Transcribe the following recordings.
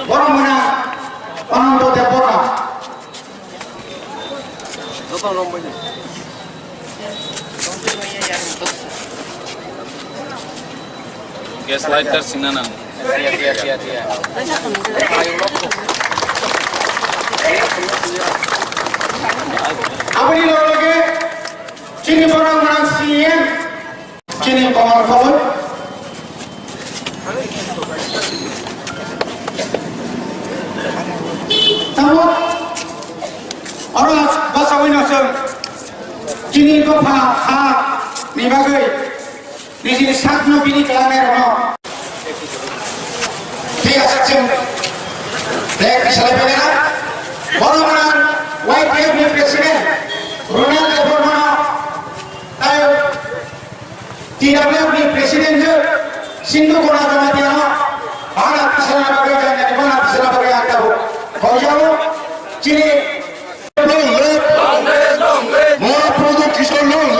orang mana orang tu tepora. Gas lighter sinanan. Dia. Apa ni lagi? Cini orang mana sian? Cini kawan. Tahu? Orang bahasa Indonesia. Cini ko ha ni bagai. Di sini sakno bini kelamer no. Tiga section. Dek selebihnya. Orang White Cabinet President Ronald Reagan tayo tidak boleh presiden je Sindhu ko na kamatian Bharat kisana bagai jangan Bharat kisana bagai agak kau jauh cini more produk kisah long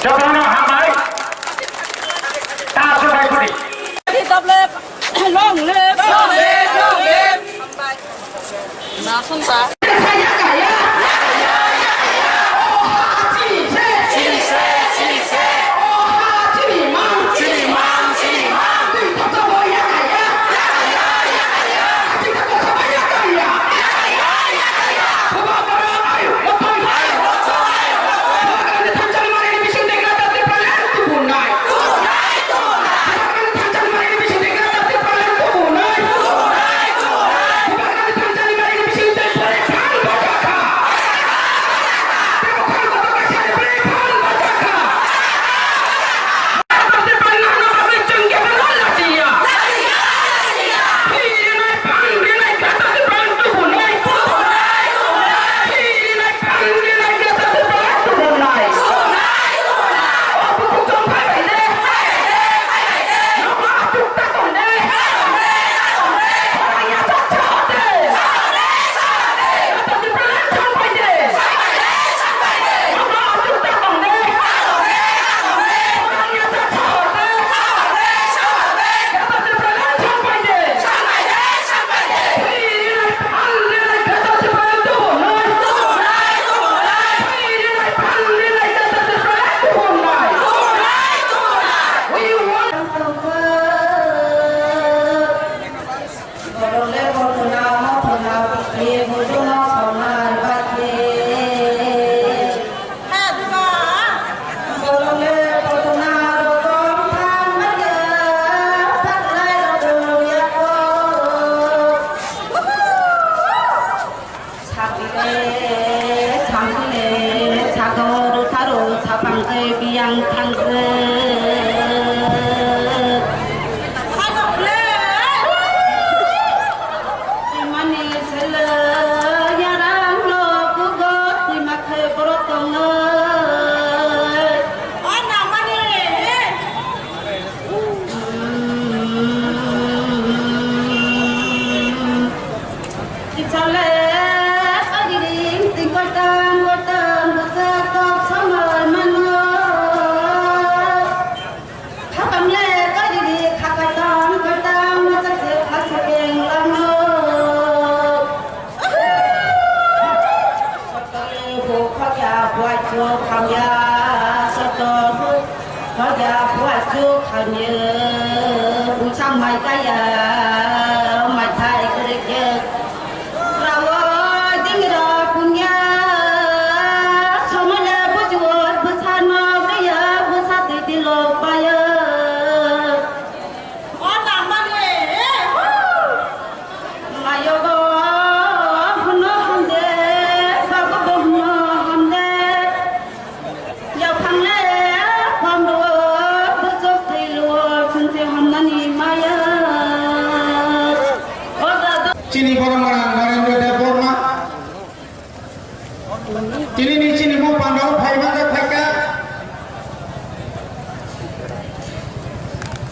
Jangan hamai, tak sebaik ini. Kita boleh long live. Nah, sumpah. Hãy subscribe cho kênh Ghiền Mì Gõ để không bỏ lỡ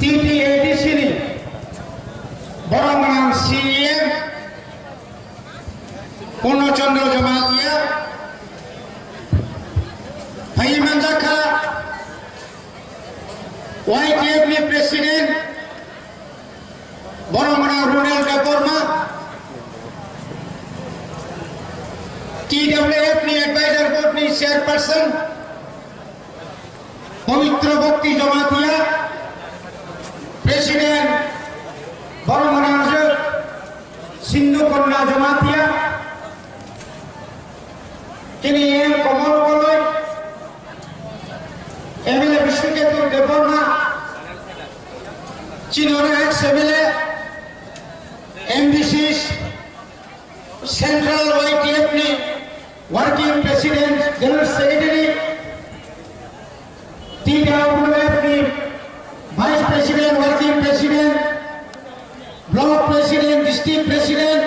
TTADC ni Borong CM Purnachandra Jamatia Paiman Jaka YTF ni Presiden Borong Rural Department TWF ni Advisor Board ni Chairperson Pavitra Bhakti Jamatia Presiden Borong Sindhu Konna Jamatia Kini yang Komol Koloi MLA Vishnuketu Deborna Chinora ex-MLA MBC's Central YTF ni Working President General Secretary TWF ni Vice President Working President Block President District President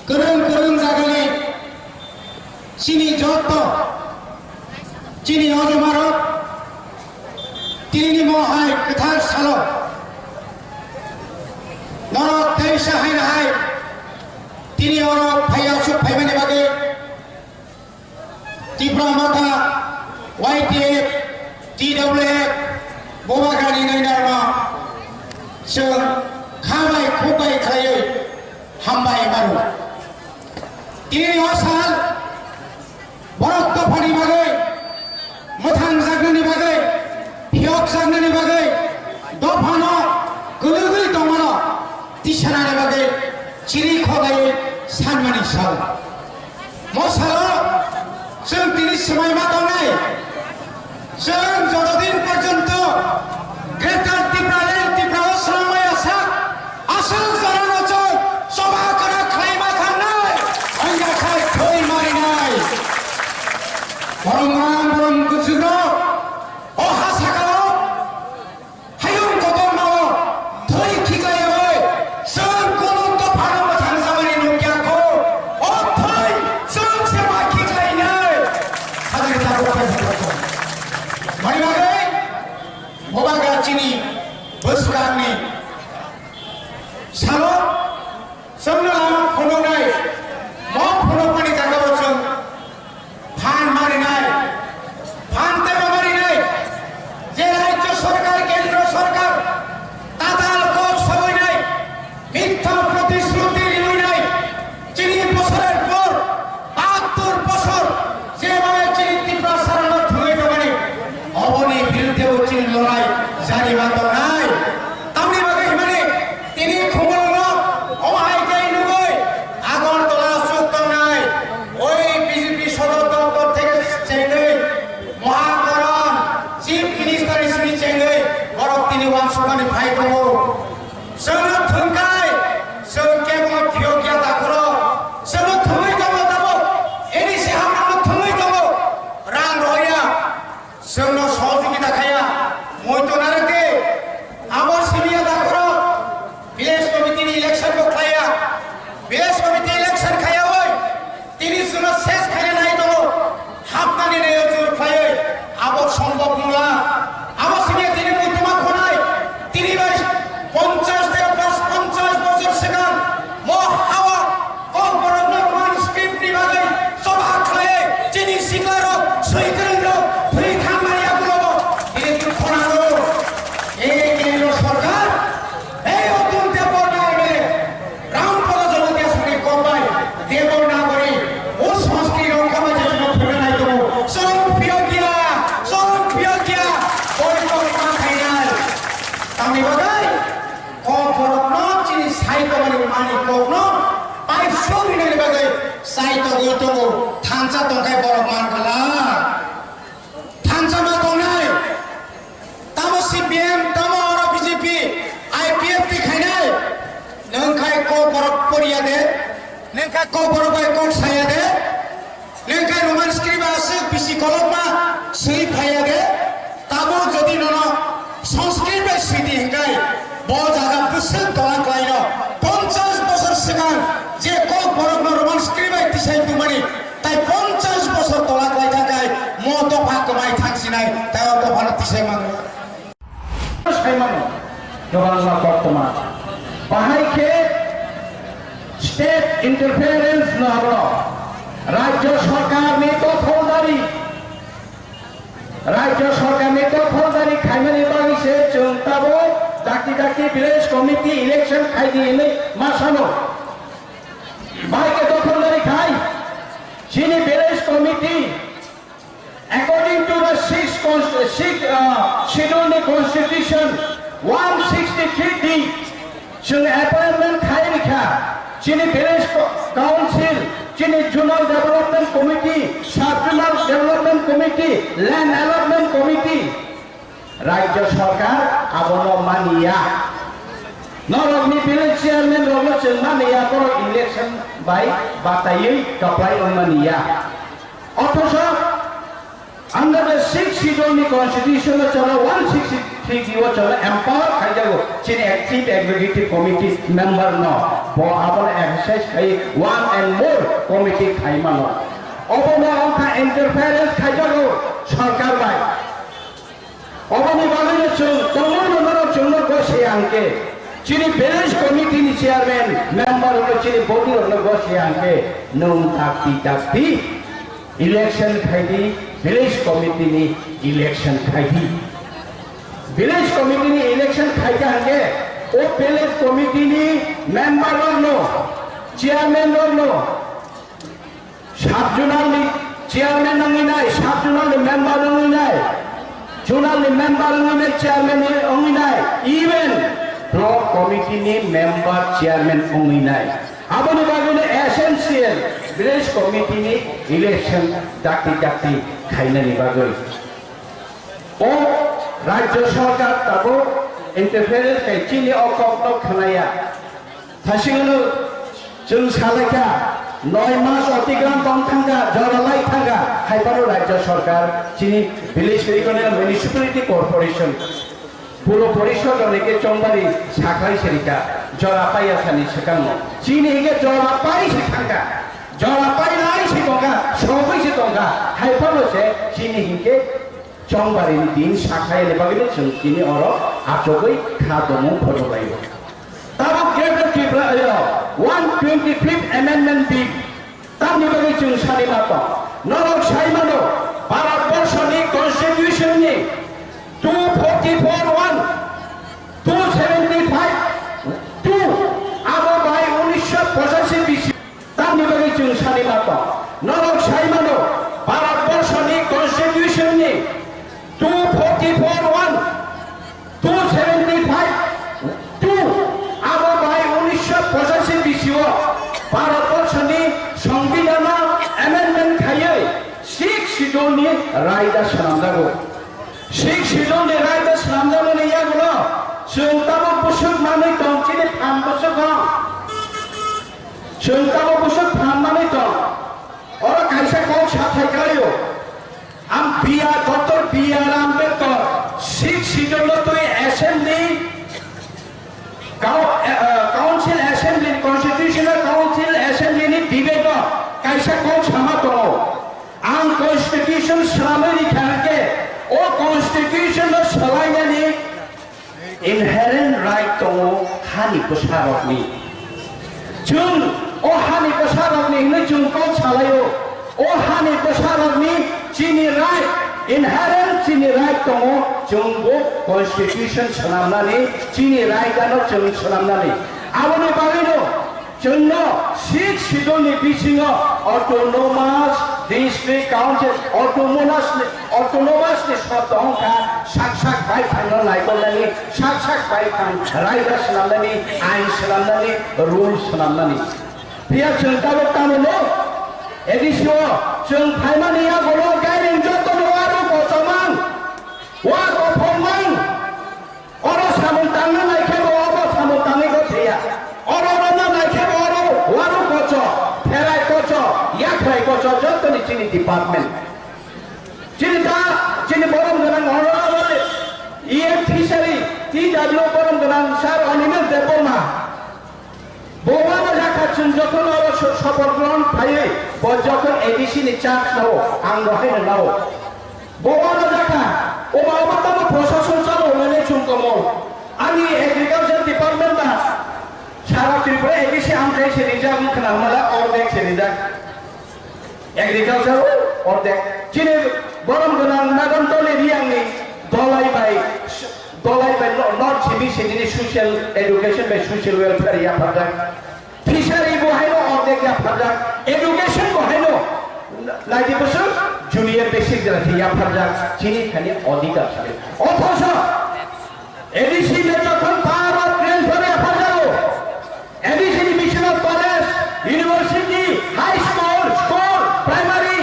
Kerung Jagani Sini Joto Chini Ojomaro Tini Mohai Kathar Salo Norok Taisha Hai Tini Orok Payasuk Paimani Bagi Tipra Mata YTF TWF Bobagani Nainarma Sung Khamai Khumpui Khayu Hambai Maru Tini Osal Borok Topani Bagai Mathang Zagnani Bagai Hyok Zagnani Bagai Dopano Gulugul Tomano Tishanani Bagai Chiri Khogai Sanmani Sal Mosalo Sung Tini Samai Matonai Sung Jododin Porjonto Greater Tipra Osramai Asak Asal Zaranocho Sobakara Klaima Khanai Anga Khai Thoi Marinai Borong Guzuro Oha Sakalo Hayung Kotomao Thoi Kikayo Sung Kulung to Pano Tanzamani Nukyako O Thoi Sung Sema Kikainai Hadari Tabu Maribagai Bobaga Chini Buskarni Salo Samnalama Phononai Mo Phonopani Kagawachung Phan Marinai Phan Tema Marinai Je Rajya Sarkar Kendra Sarkar Tatal Kok Saboinai Mithya Pratishruti Rinai Chini Bosorer Por 72 বছর যেভাবে চিনি তীব্র শরণার্থ হয়ে যাবে অবনী বিরুদ্ধে চিনি লড়াই জারি বাত নাই তামনি বাগে মানে তিনি খুমল অমাইকে নুগই আগর তোলা সুক্ত নাই ওই বিজেপি সদর দপ্তর থেকে চেঙ্গই মহাকরণ চিফ মিনিস্টার হিসেবে চেঙ্গই বড় তিনি ওয়ানসুকানি ভাই কব সৌর থুনকাই সৌর কেবল ভিয়োগিয়া দাখুর সৌর থুই যাব যাব এনি সে আমরা থুই যাব রান রইয়া সৌর সহযোগিতা খায়া মইতনারকে আমার সিনিয়া দাখুর ভিলেজ কমিটির ইলেকশন কো খায়া ভিলেজ কমিটি ইলেকশন খায়া হই 30 জন শেষ খায়া নাই তো হাফনানি রে জোর খায় আবর সম্ভব নলা আমার সিনিয়া তিনি মইতমা খনাই তিনি 50 থেকে 50 বছর সেখান মো হাওয়া কবরন নরমান স্ক্রিপ্ট নিবাগে সভা খায় চিনি সিগলার সইকরন ফ্রি খামারিয়া গুলো এই খনালো এই কেন্দ্র সরকার এই অতুল দেবর না মিলে রামপদ জনতা সঙ্গে কম্বাই দেবর না করে ও সংস্কৃতি রক্ষা মাঝে জন্য ফেলে নাই তো সব পিয়কিয়া ওই কথা খাই নাই আমি বাগাই কবরন চিনি সাইতো মানি কোন পাই সবই নাই বাগাই সাইতো গইতো থানচা তকাই বড় মান গলা থানচা মা তো নাই তামো সিপিএম তামো আর বিজেপি আইপিএফ টি খাই নাই নংখাই কো বরক পরিয়া দে নংখাই কো বরবাই কোন সায়া দে নংখাই রোমান স্ক্রিবা আছে বিসি কলমা সেই খাইয়া দে তামো যদি নন সংস্কৃত স্মৃতি হিঙ্গাই ব জায়গা বুসেন তোলা ক্লাইন 50 বছর সেখান যে কো বরক রোমান স্ক্রিবা তিসাই তুমানি তাই 50 বছর তোলা ক্লাই থাকায় মো দফা কমাই থাকছি নাই তাই দফা তিসাই মানো गोबां बर्तमान बाहायके स्टेट इंटरफेरेंस नहर राज्य सरकार ने दखलदारी खायमानि बागैसो जों दाबो दाखि विलेज कमिटी इलेक्शन खायदियैनो मासानो बाहायके दखलदारि खाय जिनि village committee according to the sixth schedule the constitution 163D जों appointment खायरिखा जिनि विलेज काउंसिल जिनि जोनल डेवलपमेंट कमिटी सब zonal development committee land allotment committee राज्य सरकार आबनो मानिया नरगनि विलेज चेयरमैन रगनो जों मानिया पर इलेक्शन बाय बातायै कप्लाय मानिया अथच under the sixth schedule the constitution chalo 163 chalo empower khaijago chini active executive committee member no bo abon exercise khai one and more committee khaimano obona onka interference khaijago sarkar bai oboni bagane chung tomor nomor chung go se anke chini village committee ni chairman member ho chini body ho go se anke nung takti election khaidi village committee ni election khaidi village committee ni election khaida hange o village committee ni member no chairman no sabjonal ni chairman ngi nai sabjonal ni member ngi nai zonal ni member ngi nai chairman ngi nai even block committee ni member chairman ngi nai aboni bagone essential village committee ni election dakti खायनानि बागै ओ राज्य सरकार Tabo interference खायचिनि अकक्ट खानाया थासिगनो जों सालायका 9 मास अतिक्रम कम थांगा जरालाय थांगा खायबारो राज्य सरकार चिनि village regional municipality corporation पुरो परिषद अनेके चंबारी साखाय सेरिका जरापाया सानि सिगाङाव चिनि हेगे जरापाय सिखांगा जरापाय लाय सिगंगा सबै सिगंगा हायफालसे चिनि हिंके चंबारी दिन साखाय लेबागले जों चिनि अर आचगै खादमु फरबायो ताबो greater tribunal 125th amendment bill तानि बागै जों सानि मातो नरक साइमानो भारत बर्षनि कन्स्टिट्यूशन नि 244(1) 275(2) आबो बाय 1985 बिसि तानि बागै जों सानि मातो नरक साइमानो भारत बर्षनि कन्स्टिट्यूशन नि 244(1) 275(2) आबो बाय 1985 बिसियाव भारत बर्षनि संविधान एमेंडमेंट खायै 6 schedule नि रायदा सानांगौ 6 schedule नि रायदा सानांगौ नि यागुलो जों ताबो बुसुक मानै दं चिनि फाम बुसुक दं जों ताबो बुसुक फाम मानै दं और कायसा कौ साथायगायो आम बिया डॉक्टर बिया आम्बेडकर 6 schedule तो assembly council assembly constitutional council assembly नि डिबेट कायसा कौ सामा दं आं कॉन्स्टिट्यूशन सालामनि थाके ओ कॉन्स्टिट्यूशन सालायनानि इनहेरेंट राइट दं हानि प्रसारकनि जों ओ हानि प्रसारकनि ने जों कौ सालायो ओ हानि प्रसारकनि चिनि राइट इनहेरेंट चिनि राइट दं जोंबो कॉन्स्टिट्यूशन सालामनानि चिनि राइटआनो जों सालामनानि आबोनि बागैनो जोंनो 6 schedule नि बिथिङाव ऑटोनोमस डिस्ट्रिक्ट काउंसिल ऑटोनोमस नि शब्द अंका साक्षात बाय थांनो लायबोनानि साक्षात बाय थां रायदा सालामनानि आइन सालामनानि रुल सालामनानि बिया जों दाबो कामनो एदिसो जों फाइमानिया गलो गायरिं जतन वारो गतमान वा गफमान अरो सामन तांनो लायखे बो सामन तांनि गथेया अरो रना लायखे बो वारो गच फेराय गच याखराय गच जतनि चिनि डिपार्टमेंट चिनि बरम गोनां अनराबले ईएम फिसारि टी डब्ल्यू बरम गोनां सार अनिमेल देबमा बोवानो जाखा जों जखन अरो सफर ग्रहण थायो बो जखन एडिसि नि चार्ज नाव आं बहाय नाव बोवानो जाखा ओबावबा तब प्रशासन चालौ होनानै जों कमल Ani agriculture department ba Sara Tripura edisi amkai serijak kenal malah ordek serijak agriculture ordek cini borom kenal nagon tole riang ni dolai by not sini sini social education by social welfare ya pada fishery bohaino ordek ya pada education bohaino lagi besar junior basic jadi ya pada cini kali auditor অথচ ADC যখন power ট্রান্সফারে পাঠালো ADC missional college university high school primary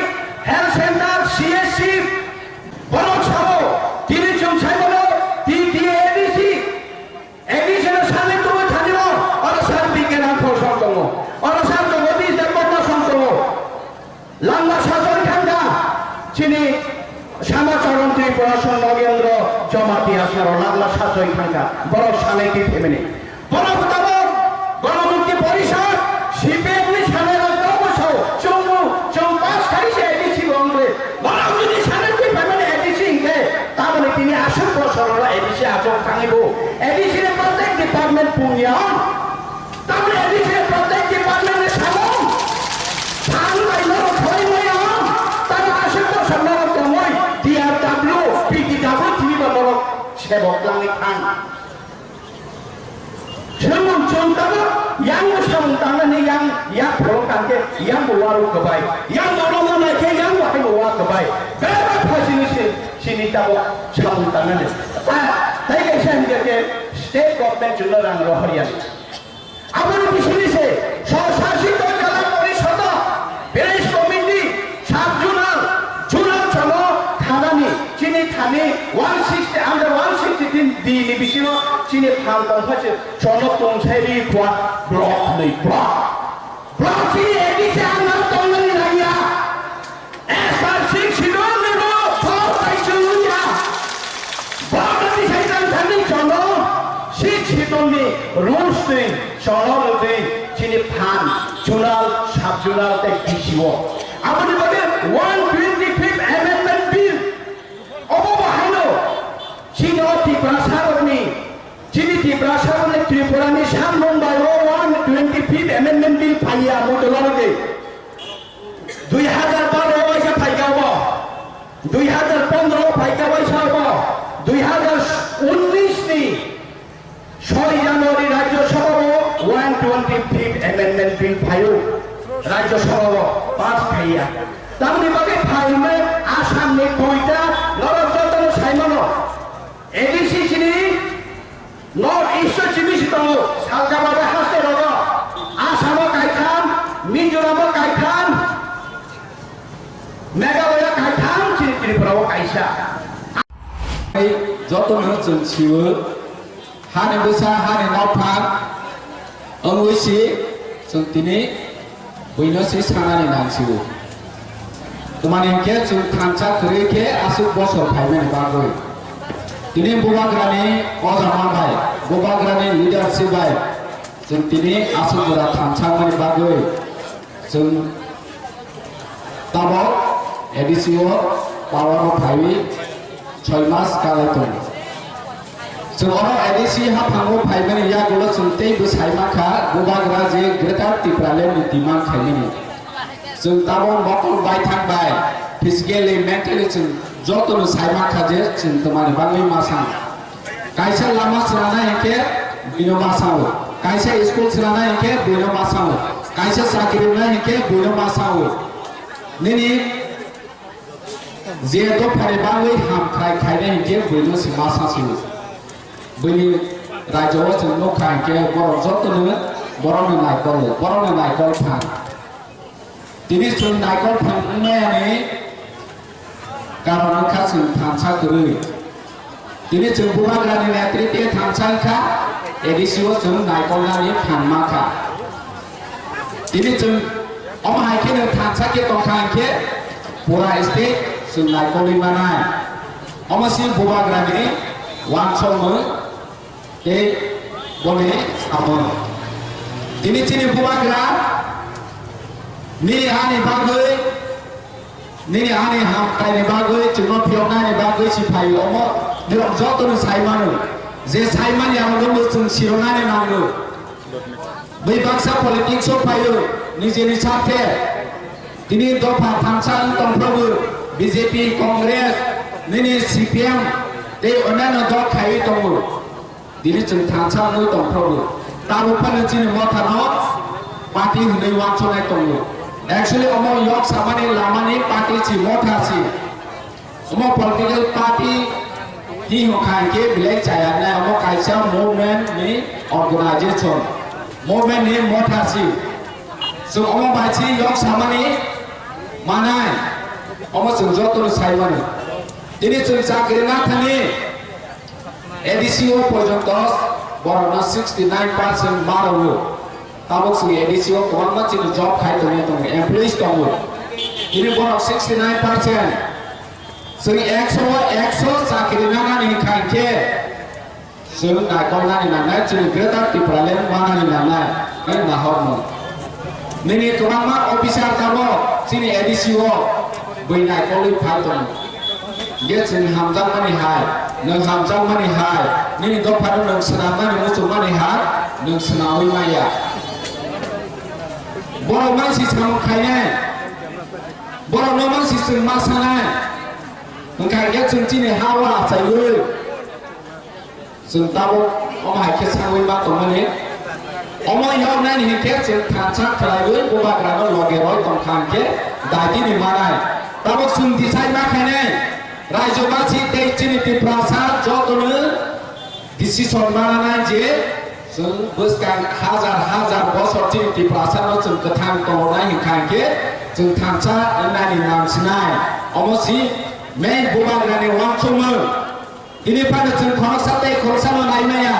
health centre CSC বড় ছাড়ো তিনি চলছে বলো ADC এডিসির সামনে তুমি থাকিব অরসার বিজ্ঞান সম্পন্ন অরসার জগতি দেবতা সম্পন্ন লাঙ্গা শাসন খান্ডা চিনি শ্যামাচরণ ত্রিপুরাসন নগেন্দ্র জমাতি আসার লাগলা শাসই খাঙ্কা বড় সালেকি ফেমেনি বড় গণমুক্তি পরিষদ সিপিএমনি সালের বছর চৌপাশ খাইছে এডিসি বন্ধে বড় যদি সালেকি ফেমেনি এডিসি ইংকে তাহলে তিনি আসল বছর এডিসি আজব খাঙিব এডিসির প্রত্যেক ডিপার্টমেন্ট পুনিয়ম তাহলে এডিসির প্রত্যেক ডিপার্টমেন্টের সামন ধান বাইল ছয় নয়ম তারা আসল বছর নরকময় DRW, PTW, TV বলরক সেবক langit ang. Semua contohnya yang sementara ni yang perlukan ke yang bawa kebaik, yang bawa mana ke yang bawa kebaik. Berapa fasilitasi sini tahu sementara ni. Tapi kesan ke state government juga orang rohanian. Apa ni sini se? Sosialisasi tu jalan परिषद, beres komiti, sabjunal chalo. Cini thani 160 under 163 di bisino cini phang tong phache chonok tong chheri khwa block nei block cini edisi angar tong nei laya S/6 sidon nebo phang tai chuya block ni saitan thani chono sidon ni rules nei chono nei cini phang junal sub junal te bisiwo apani bage 125th amendment bill Cina Tiprasaroni, Cini Tiprasaroni Tripurani Sambon by 125th Amendment Bill Paya Motolarge. 2012 Waisa Paikawa, 2015 Paikawa Saba, 2019 ni 6 Januari Rajya Sabha 125th Amendment Bill Payo Rajya Sabha pass Paya. Tapi bagi Paya Asam ni Koita, Lord Jotan Saimano. ADC চিনি north east চিবিসি তো সালগাবাদে হাসতে রগ আসামও কাইখান মিজোরামও কাইখান মেঘালয় কাইখান চিনি ত্রিপুরাও কাইসা যতনো जों सिवो हानि बोसा हानि नावफां अंगुइसि जों दिनै बयनोसि सानानि नांसिवो तुमानिके जों खानसा खरेके आसु बसर फाइमेन बागै Ini bubagrani ozaman bai, bubagrani leadership bai. जों दिनै आसुगुरा थांसांनि बागै जों ताबाव एडिसिअ पावार फाइवि 6 मास कालायतों जों अनो एडिसि हाफांगो फाइमेन या गुलो जों तेई बोसाइमाखा बुबाग्रा जे ग्रेटार टिप्रालेनि डिमान्ड खायनि जों ताबाव मकल बाय थांबाय फिजिकली मेंटली जों जतनो साइमाखा जे जों तमानि बागै मासां कायसा लामा सराना एके बिनो मासाव कायसा स्कुल सराना एके बिनो मासाव कायसा साख्रि ना एके बिनो मासाव निनि जे तो फारि बागै हाम खायने एके बिनो मासासि बैनि रायजोआव जों नखा एके बर जतनो बरनि नायकल फां दिनै जों नायकल फांनायनि कारण जों थांसा गोरै दिनै जों बुबाग्रानि नेतृत्वे थांसाखा एडिसिअ जों नायकलनानि फांमाखा दिनै जों अमहायखेनो थांसाखे दंखांखे पुरा स्टेट जों नायकलनि मानाय अमसि बुबाग्रानि वानसमो ए बने सामो दिनै चिनि बुबाग्रा नि हानि बागै Nini ane ham kai ne bagoi cuma piona ne bagoi si pai omo ni jauh tu sai manu जे साइमान यावनो जों सिरनानै नाङो बै बाक्सा पलिटिक्सआव फायो निजेनि साथे दिनै दफा थामसान दंफ्राबो बिजेपि कंग्रेस नैनि सिपिएम दे अन्यान्य दल खायै दङ दिनै जों थामसानै दंफ्राबो दाबो फानो दिनै मथानो पार्टी होनै वानसनाय दङ एक्चुअली अमो यक सामानि लामानि पार्टी छि मथासि अमो पलिटिकल पार्टी ही होखांके बिलाय जायाना अमो कायसा मूवमेंट नि ऑर्गेनाइजेशन मूवमेंट नि मथासि जों अमो बायसि यक सामानि मानाय अमो जों जतन साइमानो दिनै जों जाग्रिना थानि एडिसिओ पर्यन्त बरना 69% मारो ताबक जों एडिसिओ गोबां मानसिनि जब खायदों दङ एमप्लॉइज दङ दिनै बर 69% जों 100 जाग्रिना नानि खांके जों नायगौनानि नानाय जों ग्रेटार टिप्रालेन मानानि नानाय नै नाहरनो नैनि गोबां मा अफिसार दाबो जोंनि एडिसिओ बै नायगौलै फायदों ये जों हामजां मानि हाय नों हामजां मानि हाय नैनि दफानो नों सोनाबनानै मोसौ मानि हाय नों सोनाबै माया बर' मानसि सामखायनाय बर' मानसि जों मासानाय ओंखायनो जों दिनै हावा जायो जों दाबो अमायखे सावै मा दंमोन अमाय नायनि हेखे जों थांसा खालायबै गबाग्रानो लगेरय दंखांके दादिनि मानाय दाबो जों दिसाय मा खायनाय रायजोबासि दैचिनिति प्रसाद जतनो डिसिसन मानाय जे जों बोसगां हाजार बसर चिनिति प्रसाद जों गोथां दंनाय हिखांके जों थांसा नायनि नामसिनाय अमसि मे गबाग्रानि वानसमो दिनैफ्रानो जों खरसाते खरसानो नायनाया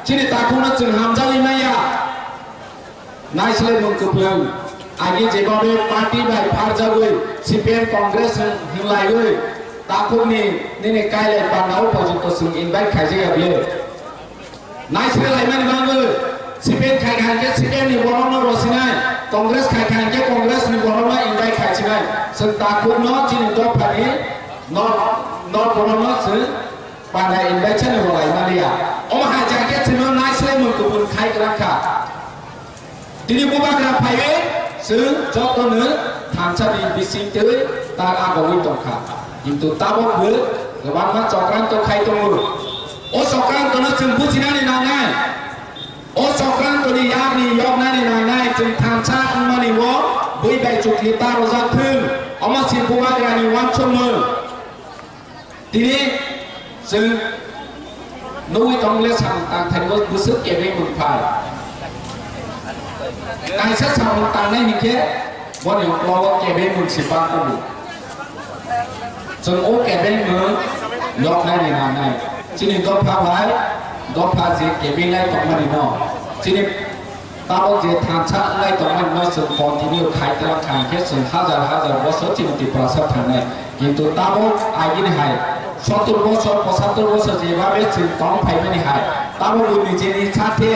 चिनि ताखौनो जों हामजायै माया नायसले मुंखोफ्लों आगे जेबाबे पार्टी बाय फारजाबै सिपिएम कांग्रेस हिलायै ताखौनि दिनै कायले पानाव पर्यन्त जों इनभाइट खायजाया बियो नायसले लायमानि बाङो सिपिएम खायखांके सिपिएमनि बरनो रसिनाय कांग्रेस खायखांके कांग्रेसनि बरनो इनभाइट खायसिनाय जों ताखौनो दिनै दफानि न बरनो जों पाना इनभाइट चने लायमानिया अहा जाके जों नायसले मुंखोफोर खायग्राखा दिनै बबाग्रा फायो जों जतनो थानसानि बिसिंते ता आगवै दंखा किन्तु ताबो गोबां मा चक्रान्त खायदों ओ चक्रान्तनो जों बुजिनानै नांनाय ओ चक्रान्तनि याबनि यगनानि नांनाय जों थानसा मानि वो बै बाय चुकलि तारो जाथों अमसि बबाग्रानि वानसमो दिनै जों नौइ दंले सांतांथानिबो बुसुक एबे मोनफाय कायसा सामन तांनाय हिखे बनि अक्लाव केबे मुनसिपा दङ जों ओ केबे मो यकनानि नानाय चिनि दफा भाय दफा जे केबे लाय दंमानि न चिनि ताबो जे थांसा लाय दंमानि न जों कन्टिन्यू खायद्रा खांके जों हाजार बसर चिनि प्रसाद थांनाय किन्तु ताबो आगिनि हाय 70 বছর 75 বছর যেভাবে जों दं फायमानि हाय ताबो निजेनि साथे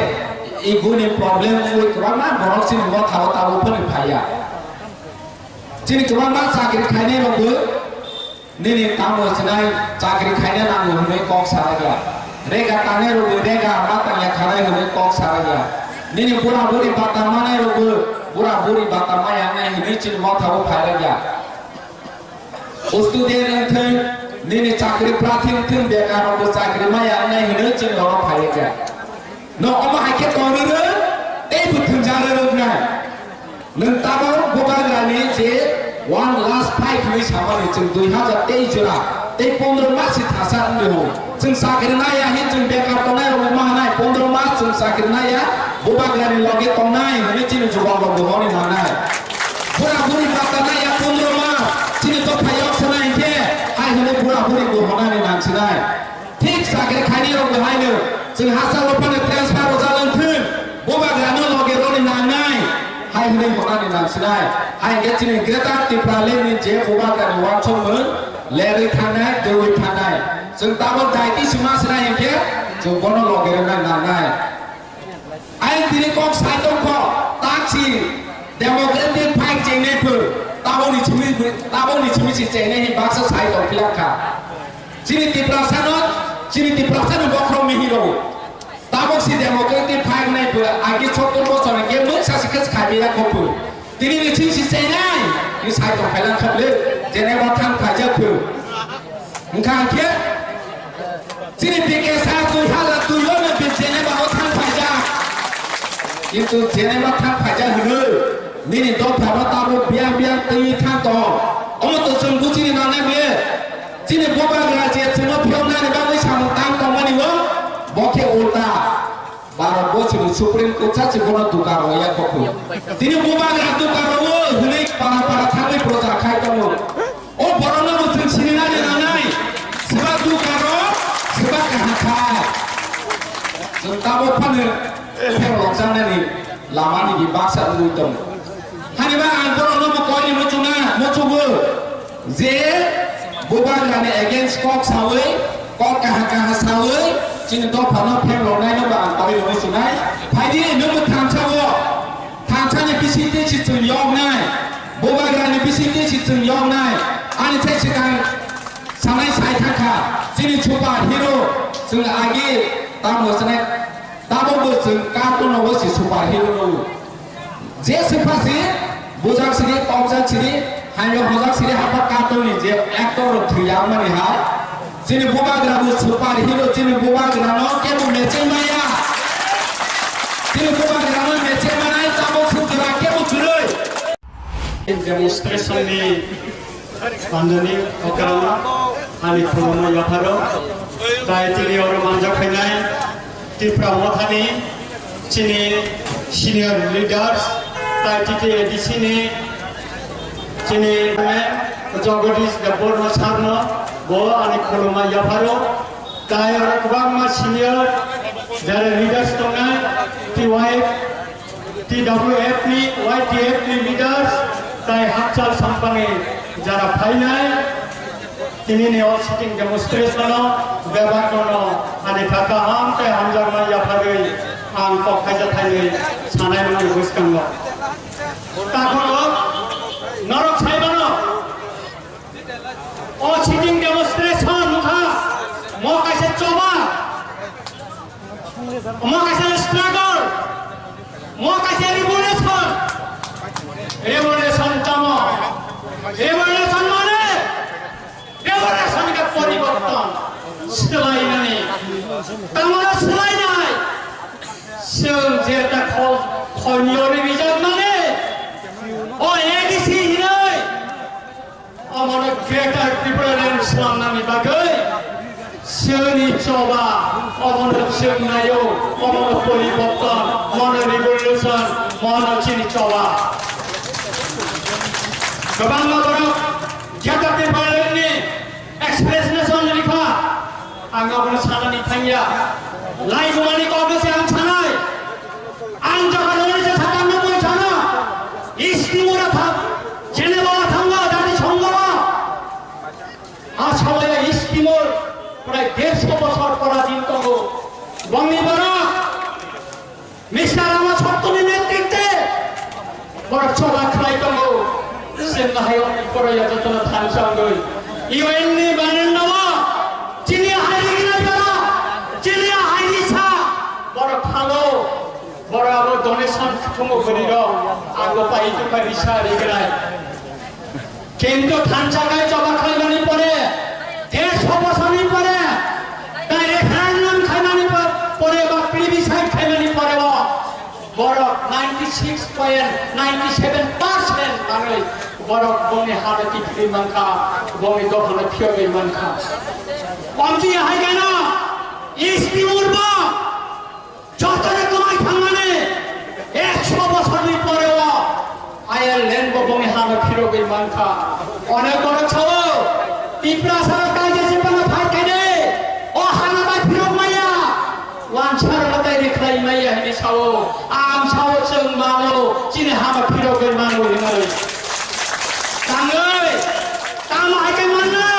इगुनि प्रब्लेम ओइ गोबां मा बरसिनि मथाव ताबो फोनि फाया चिनि गोबां मा साख्रि खायनाय रबो निनि तामो सिनाय साख्रि खायनाय नांगौ होनै कक साराया रेगा ताने रबो रेगा मा ताया खाराय होनै कक साराया निनि बुरा बुरि बाता माने रबो बुरा बुरि बाता माया नाय होनै चिनि मथाव फायराया स्टुडेन्ट थै निनि चाकरी प्रार्थी थै बेकारावबो चाकरी माया नाय होनै चिनि र फायराया न अमा हाके तोरिरो ए बुथुंजारो रोबनाय नों ताबो गबाग्रानि जे 1 लास्ट फाइट नि सामानि जों 2023 जरा ते 15 मास थासा उन्दै जों साख्रि नाया हि जों बेकार तनाय रबो मानाय 15 मास जों साख्रि नाया गबाग्रानि लगे तनाय होनै चिनि जवाब गहनि नानाय बुरा बुरि बाता नाया 15 मास चिनि तो फायक सनाय के हाय होनै बुरा बुरि गहनानि नांसिनाय ठीक साख्रि खायनि रबो हायनो जों हासा लपानो ट्रान्सफार जालांथों बबाग्रानो लगेरनि नांनाय हाय होनै गनानि नांसिनाय हाय गेचिनि ग्रेटार टिप्रालेनि जे बबाग्रानि वानसमोन लेरै थानाय देवै थानाय जों दाबो दायति समासनाय के जों बनो लगेरनाय नांनाय आइ दिनै कक साइटंख ताक्सि डेमोक्रेटिक फाइट जेनेफोर ताबोनि छिमि जेने हि बाक्सा साइटं फिलाखा चिनि टिप्रासानो बख्रम mi hiro tabok si democratic phang nai pu agi 70 bosor ge mu sa sikas khai ya ko pu tini ni chi si sei nai ni sai to phailan khap le jene ba thang phai ja pu ngkhang khe chini pike sa tu hala tu yo me bi jene ba thang phai ja কিন্তু জেনে বা থাক ফাজা হলো mini দ ফাবা তাবো বিয়া বিয়া তুই থাক তো অমত जों বুঝিনি না না বিয়ে চিনি বোবা গা যে তুমি ফিও না রে বাবু সামু তাম তো মানি ও বকে উল্টা 12 বছর সুপ্রিম কোর্ট আছে কোন দুকার হইয়া কপু তিনি বোবা গা দুকার ও হুনি পাড়া পাড়া থাকলে প্রজা খাই তো ও বড় না বুঝিন চিনি না না নাই সেবা দুকার সেবা কাহা খায় जों তাবো ফানে Hello, Channael. Lama ni di baksa luitom. Hani ba angkor no mo koi ni mo chuna mo chubu. Je bubar lane against kok sawe, kok kaha sawe. Chin do phano phem lo nai no ba angkor ni mo chunai. Phai di no mo tham chawo. Tham cha ni pisite chi chung yong nai. Bubar lane pisite chi chung yong nai. Ani chai chi kang sanai sai thakha. Chin chupa hero. Chung agi tam mo sanai Tabo bosan kartun nawa si superhero. Je sepasi bujak sini, pamjak sini, hanya bujak sini apa kartun ni je aktor triang mani ha. Sini buka grabu superhero, sini buka grabu kemu mece maya. Sini buka grabu mece mana tabo sutra kemu culoi. Demonstration ni pandani okarana, ani koloma yaparo, tai tiri orang manjak kenai. Di Pramothani, sini senior leaders, tadi di sini, sini Jogodis dapur masarno, bawa anak koloma yaparo, tai orang kubang mas senior, dari leaders tona, TWF ni, YTF ni leaders, tai hakcal sampane, jara final. Ini ni all sitting demonstration no, bebar no, ane kata ham te hamjar ma ya phagai, ang kok kaja thai Channael ma bus kanggo. Takono, norok sai bano. All sitting demonstration mukha, mo kaise coba, mo kaise struggle, mo kaise revolution, revolution tamo, revolution mane. Revolution ka poriborton selai nani tamara selai nai sung jeta khoniore bijak mane o ADC hinai amara greater preparation Islam nami bagai suni coba amara sung nayo amara poriborton mana revolution mana chini coba kabang borok jata preparation ni express nation likha anga bana sana ni thangya lai gumani congress ang chanai ang jaga noni se 97 sana istimura tha jeneba thanga dati songama a sabaya istimur pray 150 বছর পরা দিন তো বঙ্গি বড় mister আমার সপ্তমী নেতৃত্বে বড় চলা খাই তো সেনাহায় পরে যত ধান সঙ্গই UN ni banen nawa chini hairi gina kara chini hairi sa boro phalo boro abo donation khomo koriro ago pai to kari sa rigai কিন্তু ধান চাকায় জবা খাইবানি পরে 150 বছরই পরে তাই রেফারেন্ডাম খাইবানি পরে বা প্রিভিসাইড খাইবানি পরে বড় 96.97% মানে বড় বনে হালতি ফিমানকা বনে দখলে ফিওবে মানকা পঞ্চি হাই কেন ইস্তিমুরবা যতরে কমাই থামানে 100 বছরই পরেও আয়ারল্যান্ড বনে হালে ফিরবে মানকা অনেক বড় ছাও টিপরা সরকার যে জীবনে ভাই কেনে ও হানাবা ফিরব মাইয়া ওয়ানসার লতাই রেখাই মাইয়া হিনি ছাও আম ছাও চং মানো চিনে হামা ফিরবে মানো হিমাই Tangai, tamai ke mana?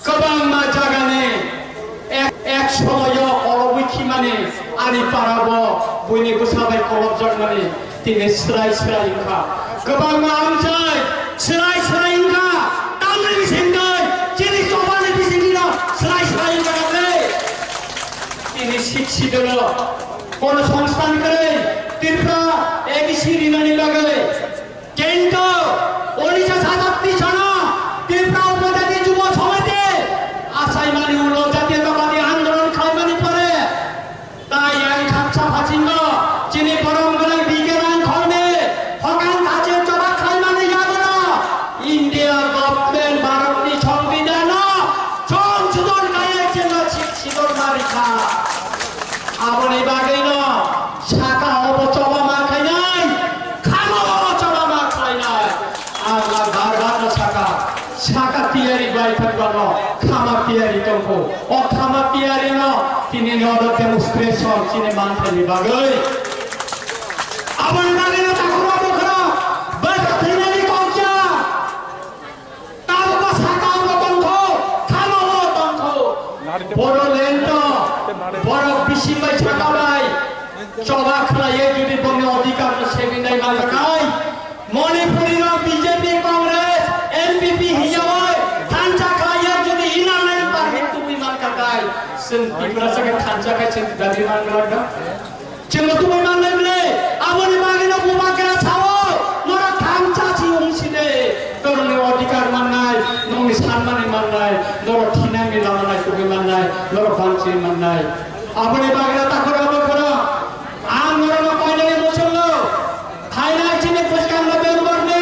Kebang majagane, ek soyo orang wiki mana? Ani parabo, bunyi kusabai kolab jormani, tine serai ingka. Kebang mamcai, serai ingka. Tamai bisingkai, ciri coba ni bisingina, serai ingka kale. শিক্ষিত কোন সংস্থান করে Tripura ABC রিমানি লাগে কিন্তু 1977 সন ত্রিপুরা উপজাতি যুব সমিতি আসাইমানি উল্লো জাতীয়তাবাদী আন্দোলন খাইমানি পরে তাই এই খাপছা ফাচিন্ন চিনি পরম গলাই বিকেরান খর্মে হকান কাজের জবা খাইমানি যাবে না ইন্ডিয়া গভর্নমেন্ট ভারতনি সংবিধান সংশোধন কায়ের জন্য শিক্ষিত মারিখা আপনি বাগে না শাখা অবচবা মা খাই নাই খামো অবচবা মা খাই নাই আল্লাহ ঘর ঘর শাখা শাখা তিয়ারি বাই থাকবানো খামা তিয়ারি তঙ্কো ও খামা তিয়ারি ন তিনি নদ ডেমনস্ট্রেশন চিনে মানতেলি বাগে আপনি বাগে না তাকুরা বখরা বাস থিনালি কঞ্চা তাবো শাখা অবতঙ্কো খামো অবতঙ্কো বড় লেন্ট বড় বিশিবাই ছাকাবাই চবা খাইয়ে যদি বঙ্গে অধিকার সেবিনাই মালকাই মণিপুরের বিজেপি কংগ্রেস এনপিপি হিজাবাই থানচা খাইয়ে যদি ইনালাই পারমিট তুমি মালকাই সেন ত্রিপুরা সকে থানচা খাইছেন দাবি মালকা চেঙ্গো তুমি মানলে আপনি মাগিনা বুবাকেরা ছাও নরা থানচা ছি উংসিদে তরুণের অধিকার মাননাই নমি সম্মানে মাননাই নরা ঠিনাঙ্গি লামানাই তুমি মাননাই নরা ভাঙচি মাননাই আপনি বাগরা তাকরে অবকরা আন্দোলন কয়লায় বসল হাইলাই চিনে 95 নভেম্বর নে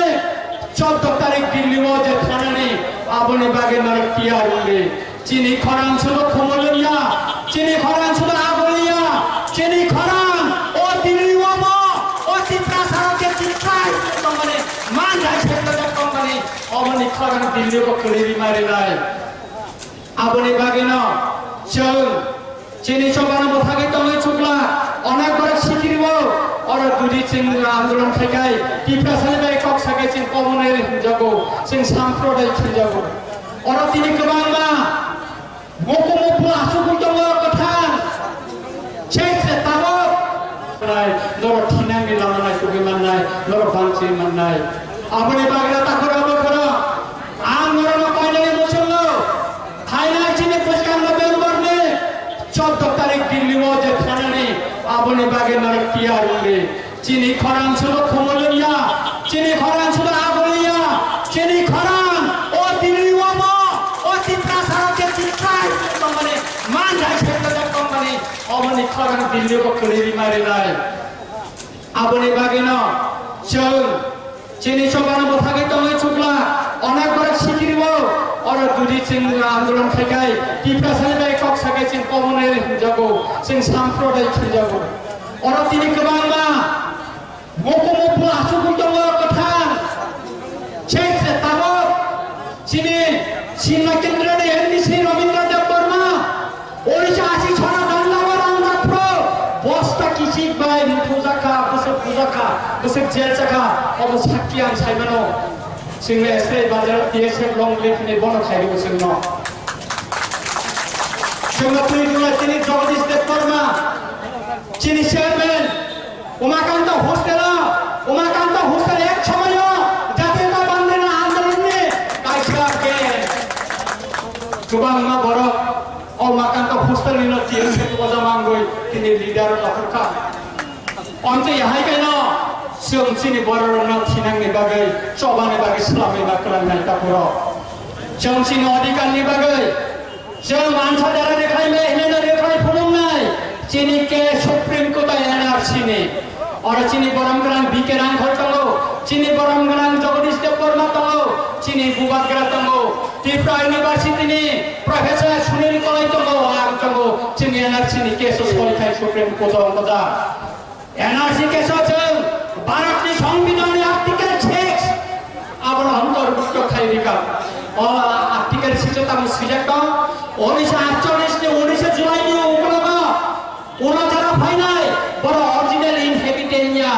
14 তারিখ দিল্লি যে থানানে আপনি বাগে নারে টিয়ার বলে চিনি খরান ছিল খমলিয়া চিনি খরান ছিল আগলিয়া চিনি খরান ও দিল্লি ওমা ও চিত্রা সারকে চিত্রাই মানে মান যায় সেটা কোম্পানি অমনি খরান দিল্লি কো কলিরি মারে নাই আপনি বাগে না চল চিনি সবার মথাকে তলে চুকলা অনেক বড় শিখিরিব और दुरी चिन आंदोलन खेगाय टिप्रा साले एকক सागे चिन कमनेर जगो चिन साम्प्रदायिक जगो और तिनि गोबांबा मकुमुपु आसुगु दङ कथा चेसे ताबो नाय नर थिनांगि लामानाय सुगि माननाय नर बांचि माननाय आपनि बागरा ताखर अबखर आंदोलन कयलाय बसल हाइलाय चिनि 95 नभेम्बर ने 14 तारिख दिल्ली जे थानाने আপনি বাগে নারে টিয়ার বলে চিনি খরান ছিল খমলিয়া চিনি খরান ছিল আগলিয়া চিনি খরান ও দিল্লি ওমা ও চিত্রা সারকে চিত্রাই মানে মান যায় সেটা কোম্পানি অমনি খরান দিল্লি কো কলিরি মারে নাই আপনি বাগে না চল চিনি সবার মথাকে তলে চুকলা অনেক বড় শিখিরিব और दुरी चिन आंदोलन खेगाय टिप्रा साले एকক सागे चिन कमनेर जगो चिन साम्प्रदायिक जगो और तिनि गोबांबा मकुमुपु आसुगु दङ कथा चेसे ताबो चिनि चिन्ना केन्द्रनि एनबिसि रवीन्द्र देव बर्मा 1980 सना बांग्लावर आंध्र बस्ता किसि बाय मुथुजाखा बोसोर जेल जाखा अब साकियान साइमानो जोंनि एसे बाजार टीएसएफ लं लिखनि बन खाइबो जोंनो जोंनो फैगोन चिनि जगदीश देव बर्मा चिनि चेयरमैन उमाकान्त हस्टेल एक समय जातीयतावादी आन्दोलननि दायसाके गोबां बर' उमाकान्त हस्टेलनि टीएसएफ बजामांगै तिनि लिडार नखरखा अन्ते याहाय गायनो जों चिनि बर'नो थिनांनि बागै चबानि बागै सालामि बाख्लांनाय तापुरो जों चिनि अधिकारनि बागै जों मानसादारा रेखायनाय हेनेना रेखाय फुलुंनाय चिनि के सुप्रीम कोर्ट एनआरसीनि और चिनि बरमग्रां बिकेरां घटंगो चिनि बरमग्रां जगदीश देव बर्मा दंगो चिनि बुबाग्रा दंगो ত্রিপুরা ইউনিভার্সিটিनि प्रफेसर सुनील कलाई दंगो आं दंगो चिनि एनआरसीनि केस सलिथाय सुप्रीम कोर्ट अंगजा एनआरसी केस जों भारतनि संविधान आर्टिकल 6 आबर अंतर्भुक्त खायरिका आर्टिकल 6 ताम सिलेक्ट 1948 ने 19 जुलाई नि उपलगा ओना जारा फाइनाय बर अरिजिनल इनहेबिटेन्या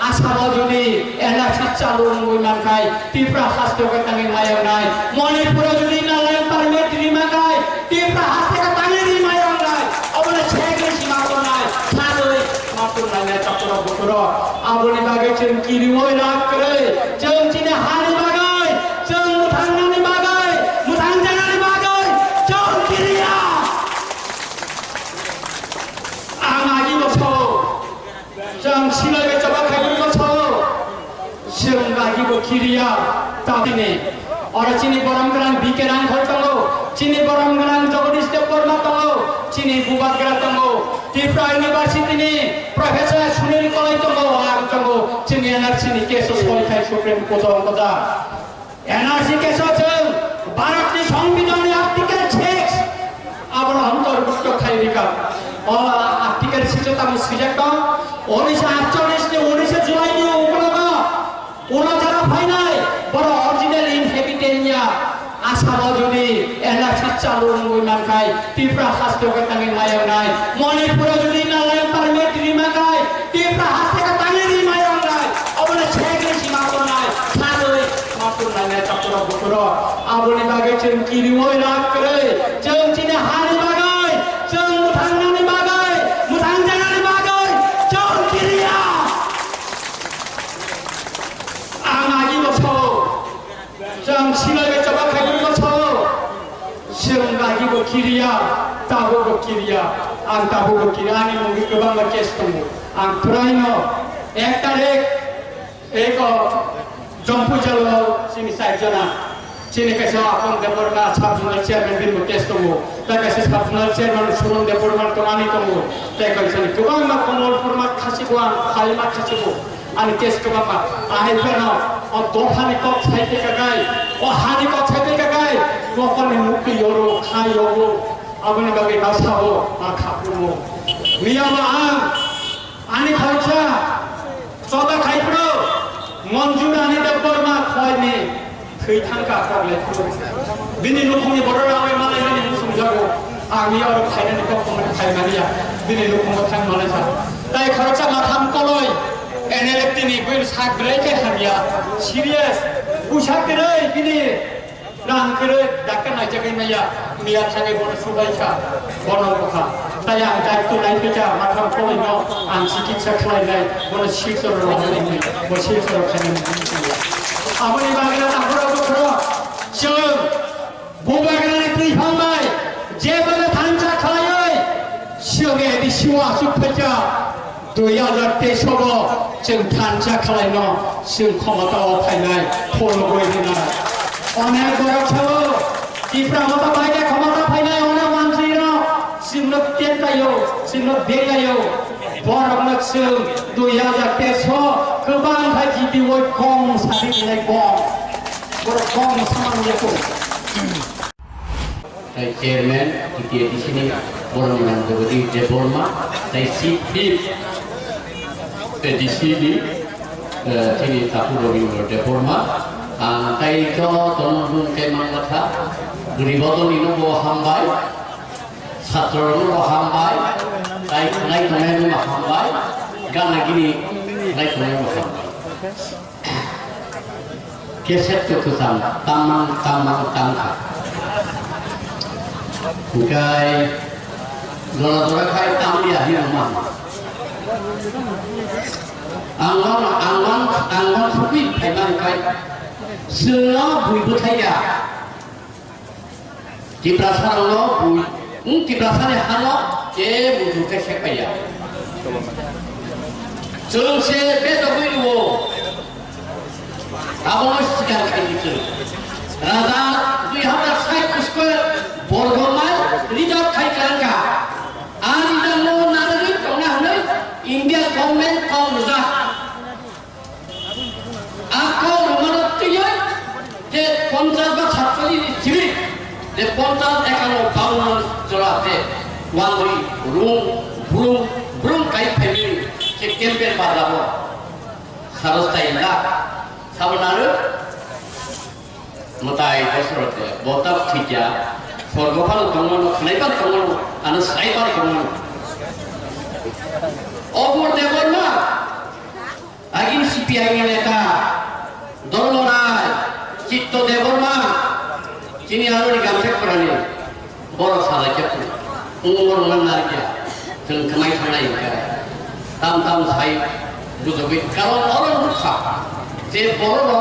आसाम जुदि एनआरसी चालु नङै मानखाय ত্রিপুরা हास्टेका तांगि मायनाय मणिपुर जुदि नालाय पारमिट रिमागाय ত্রিপুরা हास्टेका तांगि रिमायनाय अबले छेगनि सीमा बनाय सारै मातुर नाय तापुरा बकुरो आबनि बागै जों किरिमय लाग करे जों चिनि हानि बागै जों मुथांनानि बागै मुथांजानानि बागै जों किरिया Kiria Tabine or Chini Boramgram Bikerang Hotango Chini Boramgram Jogadish Deporma Tongo Chini Bubagra Tongo Tifra University Professor Sunil Kolai Tongo Tongo Chini Chini Kesos Qualified Supreme Court of Koda NRC Kesos Baratni সংবিধানে article 6 আবার অন্তর্ভুক্ত খাইরিকা article 6 তাম select 1948 নে 19 জুলাই নি উপলগা ওনা যারা ভাই নাই বড় অরিজিনাল ইনহেবিটেন্টয়া আসাম যদি এনআরসি চালু নইমান খাই ত্রিপুরা হাসতে তাঙ্গে নায়ক নাই মণিপুর যদি নালায় পারমিট রিমাকাই ত্রিপুরা হাসতে তাঙ্গে রিমায়ক নাই অবলে ছেগে সীমা নাই সাদই মাপুর নাই তাপুরা বকর আবনি বাগে চেন কিরি ওই রাত করে চেন চিনে হানি বাগাই চেন মুথাংনানি বাগাই মুথাংজানানি বাগাই চেন কিরিয়া আনাগি বছর চেন সিলাই চবা খাইবি বছর চেন গাগি বকিরিয়া তাবো বকিরিয়া আন তাবো বকিরিয়া আনি মুগি গোবাং কেস তমু আন পুরাইনো একটা এক জম্পু জল চিনি সাইজনা চিনি কাছে আপন দেবরমা সাবজুনাল চেয়ারম্যান বিন কেস তমু তাই কাছে সাবজুনাল চেয়ারম্যান সুরন দেবরমান তমানি তমু তাই কাছে গোবাং মা কমল ফরমা খাসিবান খাইমা খাসিবো আনি কেস কবামা আহে ফেনা ও দোহানি কক সাইতে কাগাই ও হানি কক সাইতে কাগাই গোপনে মুক্তি ইয়োরো খাই ইয়োরো আবনি বাগে নাসাবো আর খাপুমো মিয়ামা আনি খাইছা সদা খাইপ্রো মঞ্জুরা আনি দেবরমা খয়নি থৈ থাঙ্কা কবলে বিনি লুকুনি বড়রা ওই মালাই বিনি মুসুম যাবো আমি আর খাইনানি কখনো খাইমারিয়া বিনি লুকুম থাং মালাইছা তাই খরচা মাথাম কলই এনএলএফ তিনি বইল সাগরেকে হারিয়া সিরিয়াস উসাকরে বিনি রান করে ডাক্তার নাই জায়গায় নাইয়া মিয়া থাঙ্গে বড় সুবাইছা বড় কথা তাই আং দায়িত্ব নাইপিকা মাথাম কলই ন আং চিকিৎসা খাইলাই বড় শিক্ষর রহমানি বড় শিক্ষর খাইনানি আবনি বাগলা তাহরা বছর जों बुबाग्रानि थैखांबाय जेबो थांचा खालायै सिगां एदिसिवा सुफैजा 2023 जों थांचा खालायनो जों क्षमताव फायनाय फलबयना अनेक बरसो टिप्रा मता बायदे क्षमता फायनाय अनेक मानसिनो जोंनो तेनतायो जोंनो देगायो बरमनो जों 2023 गोबां हाजिबि वय खम सारिनाय खम Berkong Assalamualaikum. Saya chairman kita di sini orang yang berdiri di Burma. Saya sipir di sini sini tahu orang di Burma. Saya jo tonton kemang kata beribadah ini bawa hambai, satu bawa hambai, naik naik bawa hambai, gan lagi ni naik bawa hambai. Keset ketusan tamang tangka. Bukai lora kai tamlia di rumah. Angon supi peman kai. Semua bui butaya. Di perasaan lo bui, di perasaan halo, bujuk kesek kaya. Jengse betul bui Abang sekarang itu, Raja 260 square borgomai, resort kai kerangka. Ani dan lo naragi tengah ni India government kau Raja. Aku rumah tiya, je kontra berhati ciri, je kontra ekalo bangun jolate, wangri, belum kai family, je kemper pada harus tahu Sabenar mutai kosrot botak tiga forgopal kamu kenaikan kamu anu saipan kamu obor deborna agin CPI mereka dolonai cipto deborna kini anu digamsek perani boros salah cepu umur menariknya dan kemai tanai tam saya butuh kalau orang buka যে বড়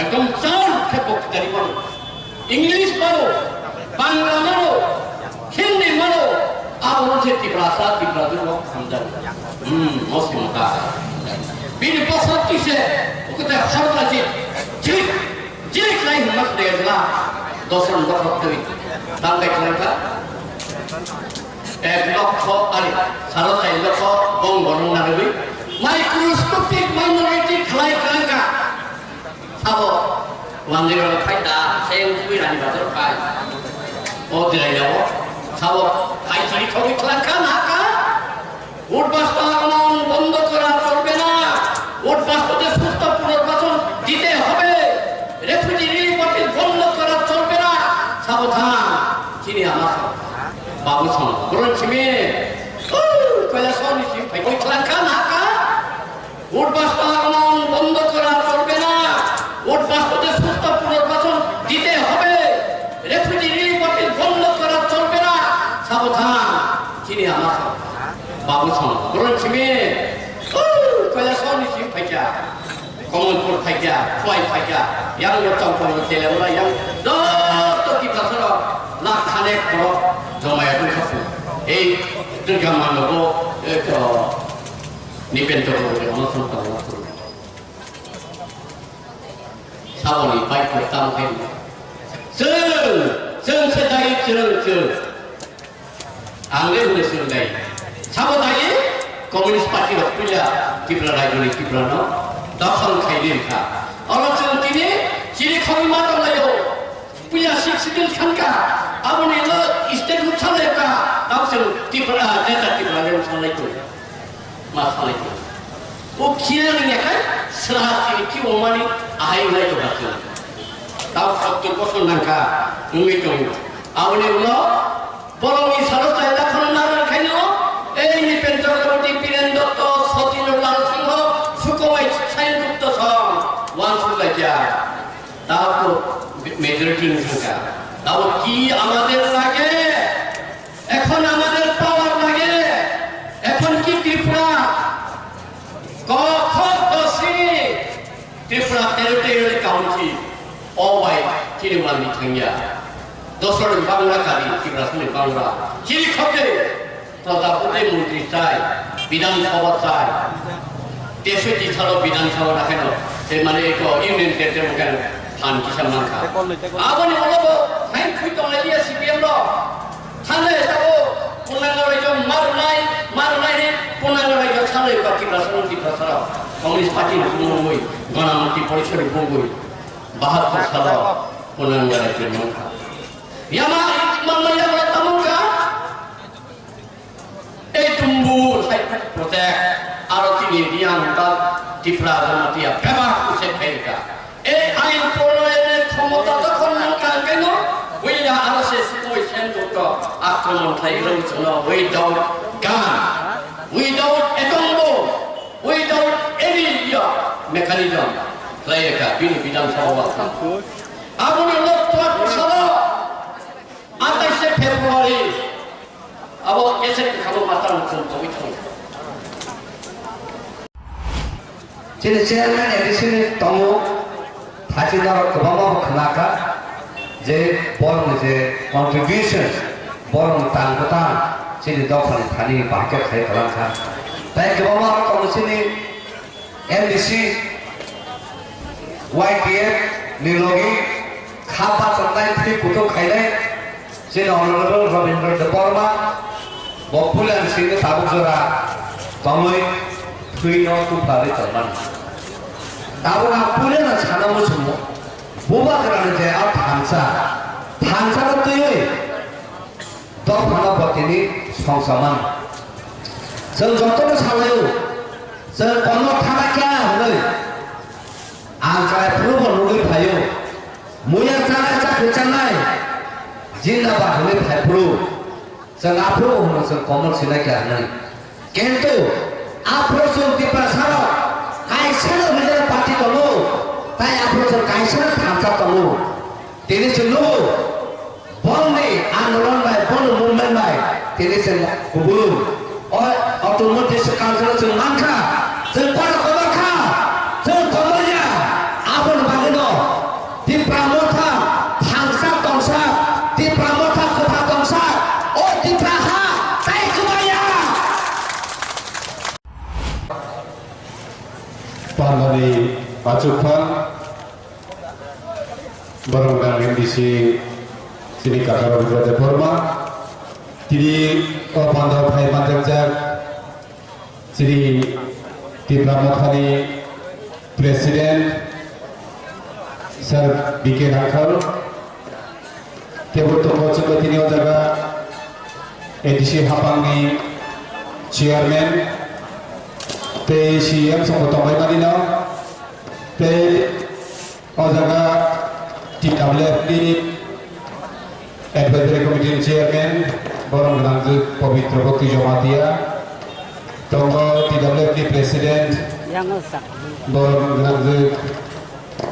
একদম চার ক্ষেপকারী মানো English মানো বাংলা মানো হিন্দি মানো আর হচ্ছে ত্রিপুরা দুর্গ সমঝান মুসলিম কা বিন বছর কিসে ওকে খরচ আছে Jirik lain mas dia adalah dosen dokter tangkai kereta. Lokho ali salah saya lokho bong borong narabi. Microscopic minority kelai kerangka. Sabo wanjir orang kaya saya untuk irani bater kaya. Oh tidak jauh. Sabo kaya ciri kau kerangka naka. Udbas pangaman বন্ধ করা চলবে না উদ্বাস্তুদের সুস্থ পুনর্বাসন দিতে হবে refugee relief বন্ধ করা চলবে না সাবধান চিনি আমার বাবু সন বলুন চিমি কয়লা সন চিমি ওই ক্লাকা নাকা উদ্বাস্তু আগমন বন্ধ করা চলবে না উদ্বাস্তুদের সুস্থ পুনর্বাসন দিতে হবে রেফিউজি রিলিফ বন্ধ করা চলবে না সাবধান চিনি আমার babu song burun chimi kaya song ni chim phaja common pur phaja khoi phaja yang lo chong pon tele ora yang do to ki pasara la khane ko jomaya tu khapu ei durga man lo to ni pen to ro ono song ta lo saboni pai ko tam hai sung sedai chung angge hule sung dai সাবধানে communist পার্টির পুজা ত্রিপুরা রাজনীতি ত্রিপুরা ন দখল খাইলেন খা অরচন তিনি চিরি খমি মাতম লাইও পুজা শিক্ষিত খানকা আপনি ল স্টেট উঠালে কা তাওসে ত্রিপুরা জেতা ত্রিপুরা রে উঠালে কই মাসালে কই ও খিয়া নিয়া খাই সরাসরি কি ওমানি আহাই লাই তো বাকি তাও 70 বছর নাকা উমি তো আপনি ল বলমি সারতায় দখল না খাইলো এই নিপেন চক্রবর্তী বীরেন দত্ত সতীন্দ্রলাল সিংহ সুকুমাই সাইনগুপ্ত সং ওয়ানসুলাইয়া তাও তো মেজরিটি সংখ্যা তাও কি আমাদের লাগে এখন আমাদের পাওয়ার লাগে এখন কি ত্রিপুরা ত্রিপুরা টেরিটোরিয়াল কাউন্সিল অবাই চিনিওয়ালি থাঙ্গিয়া দশর বাংলা কারি ত্রিপুরা শুনে বাংলা চিনি খবরে প্রজাপতি মন্ত্রী চাই বিধানসভা চাই 63 সাল বিধানসভা রাখেন মানে ইউনিয়ন টেরিটরি কেন ধান কিষান মানখা আপনি বলবো ফাইন খুই তলে দিয়ে সিপিএম র থালে যাব পূর্ণাঙ্গ রাজ্য মারুনাই পূর্ণাঙ্গ রাজ্য ছালে কি রাষ্ট্রমন্ত্রী প্রসার কমিউনিস্ট পার্টি মুম্বই গণমন্ত্রী পরিষদের মুম্বই 72 সাল পূর্ণাঙ্গ রাজ্যের মানখা ইয়ামা মামলা বলে তামুকা এই তুম্বুর প্রত্যেক আরো তিনি দিয়ানটা ত্রিপুরা জনতিয়া ব্যবহার করছে ফেলকা এই আইন প্রণয়নের ক্ষমতা তখন নকাল কেন উইরা আরএসএস ওই সেনগুপ্ত আক্রমণ খাইলেও ছিল without gun without atom bomb without any mechanism লাইকা বিনি বিধানসভা আপনি লক্ষ্য সাল 28 ফেব্রুয়ারি अब कैसे खबर माता मुझे तो भी तो चेले चेयरमैन एडिशन तमो थाचिदार कबामा खनाका जे बरम जे कंट्रीब्यूशन बरम तांगतान चेले दखल खानी बाके खाय कलाखा ताई कबामा कमिसननि एमडीसी वाईटीएफ निलोगी खापा चंदाय थि कुतो खाइनाय जेन honourable Rabindra Debbarma Popular sini tabuk zora, kamui tuino tu pari teman. Tabuk apune na chana musumu, buba kerana je ap thansa na tuyoi. Tok mana batini songsaman. Seng joto na chalayu, seng kono thana kya hunoi. Angkai puru bonugui payo, muya chana kechanai, jinda bahuli pay puru. Sang apro hono sang common sila kya nahi kento apro sung tipa saro kaisana bidar party tomo tai apro sung kaisana thamsa tomo tini sunu bonne andolon bai bon movement bai tini sung kubulu or automatic council sung manka sung para kobakha sung komonya apon bagino di pramotha thamsa tongsa di pramotha kotha tongsa Panari Pacupan Borong MDC sini kakak Raja Forma tiri Pandau Thai Panjang sini di Pramothani Presiden Sir BK Rakhal tebur tunggu coba tini jaga edisi Hapangni Chairman te CM Songkotongbai Madina te jaga TWF di Advisory Committee Chairman Borong Ganju Pavitra Bhakti Jamatia tunggu TWF di Presiden Borong Ganju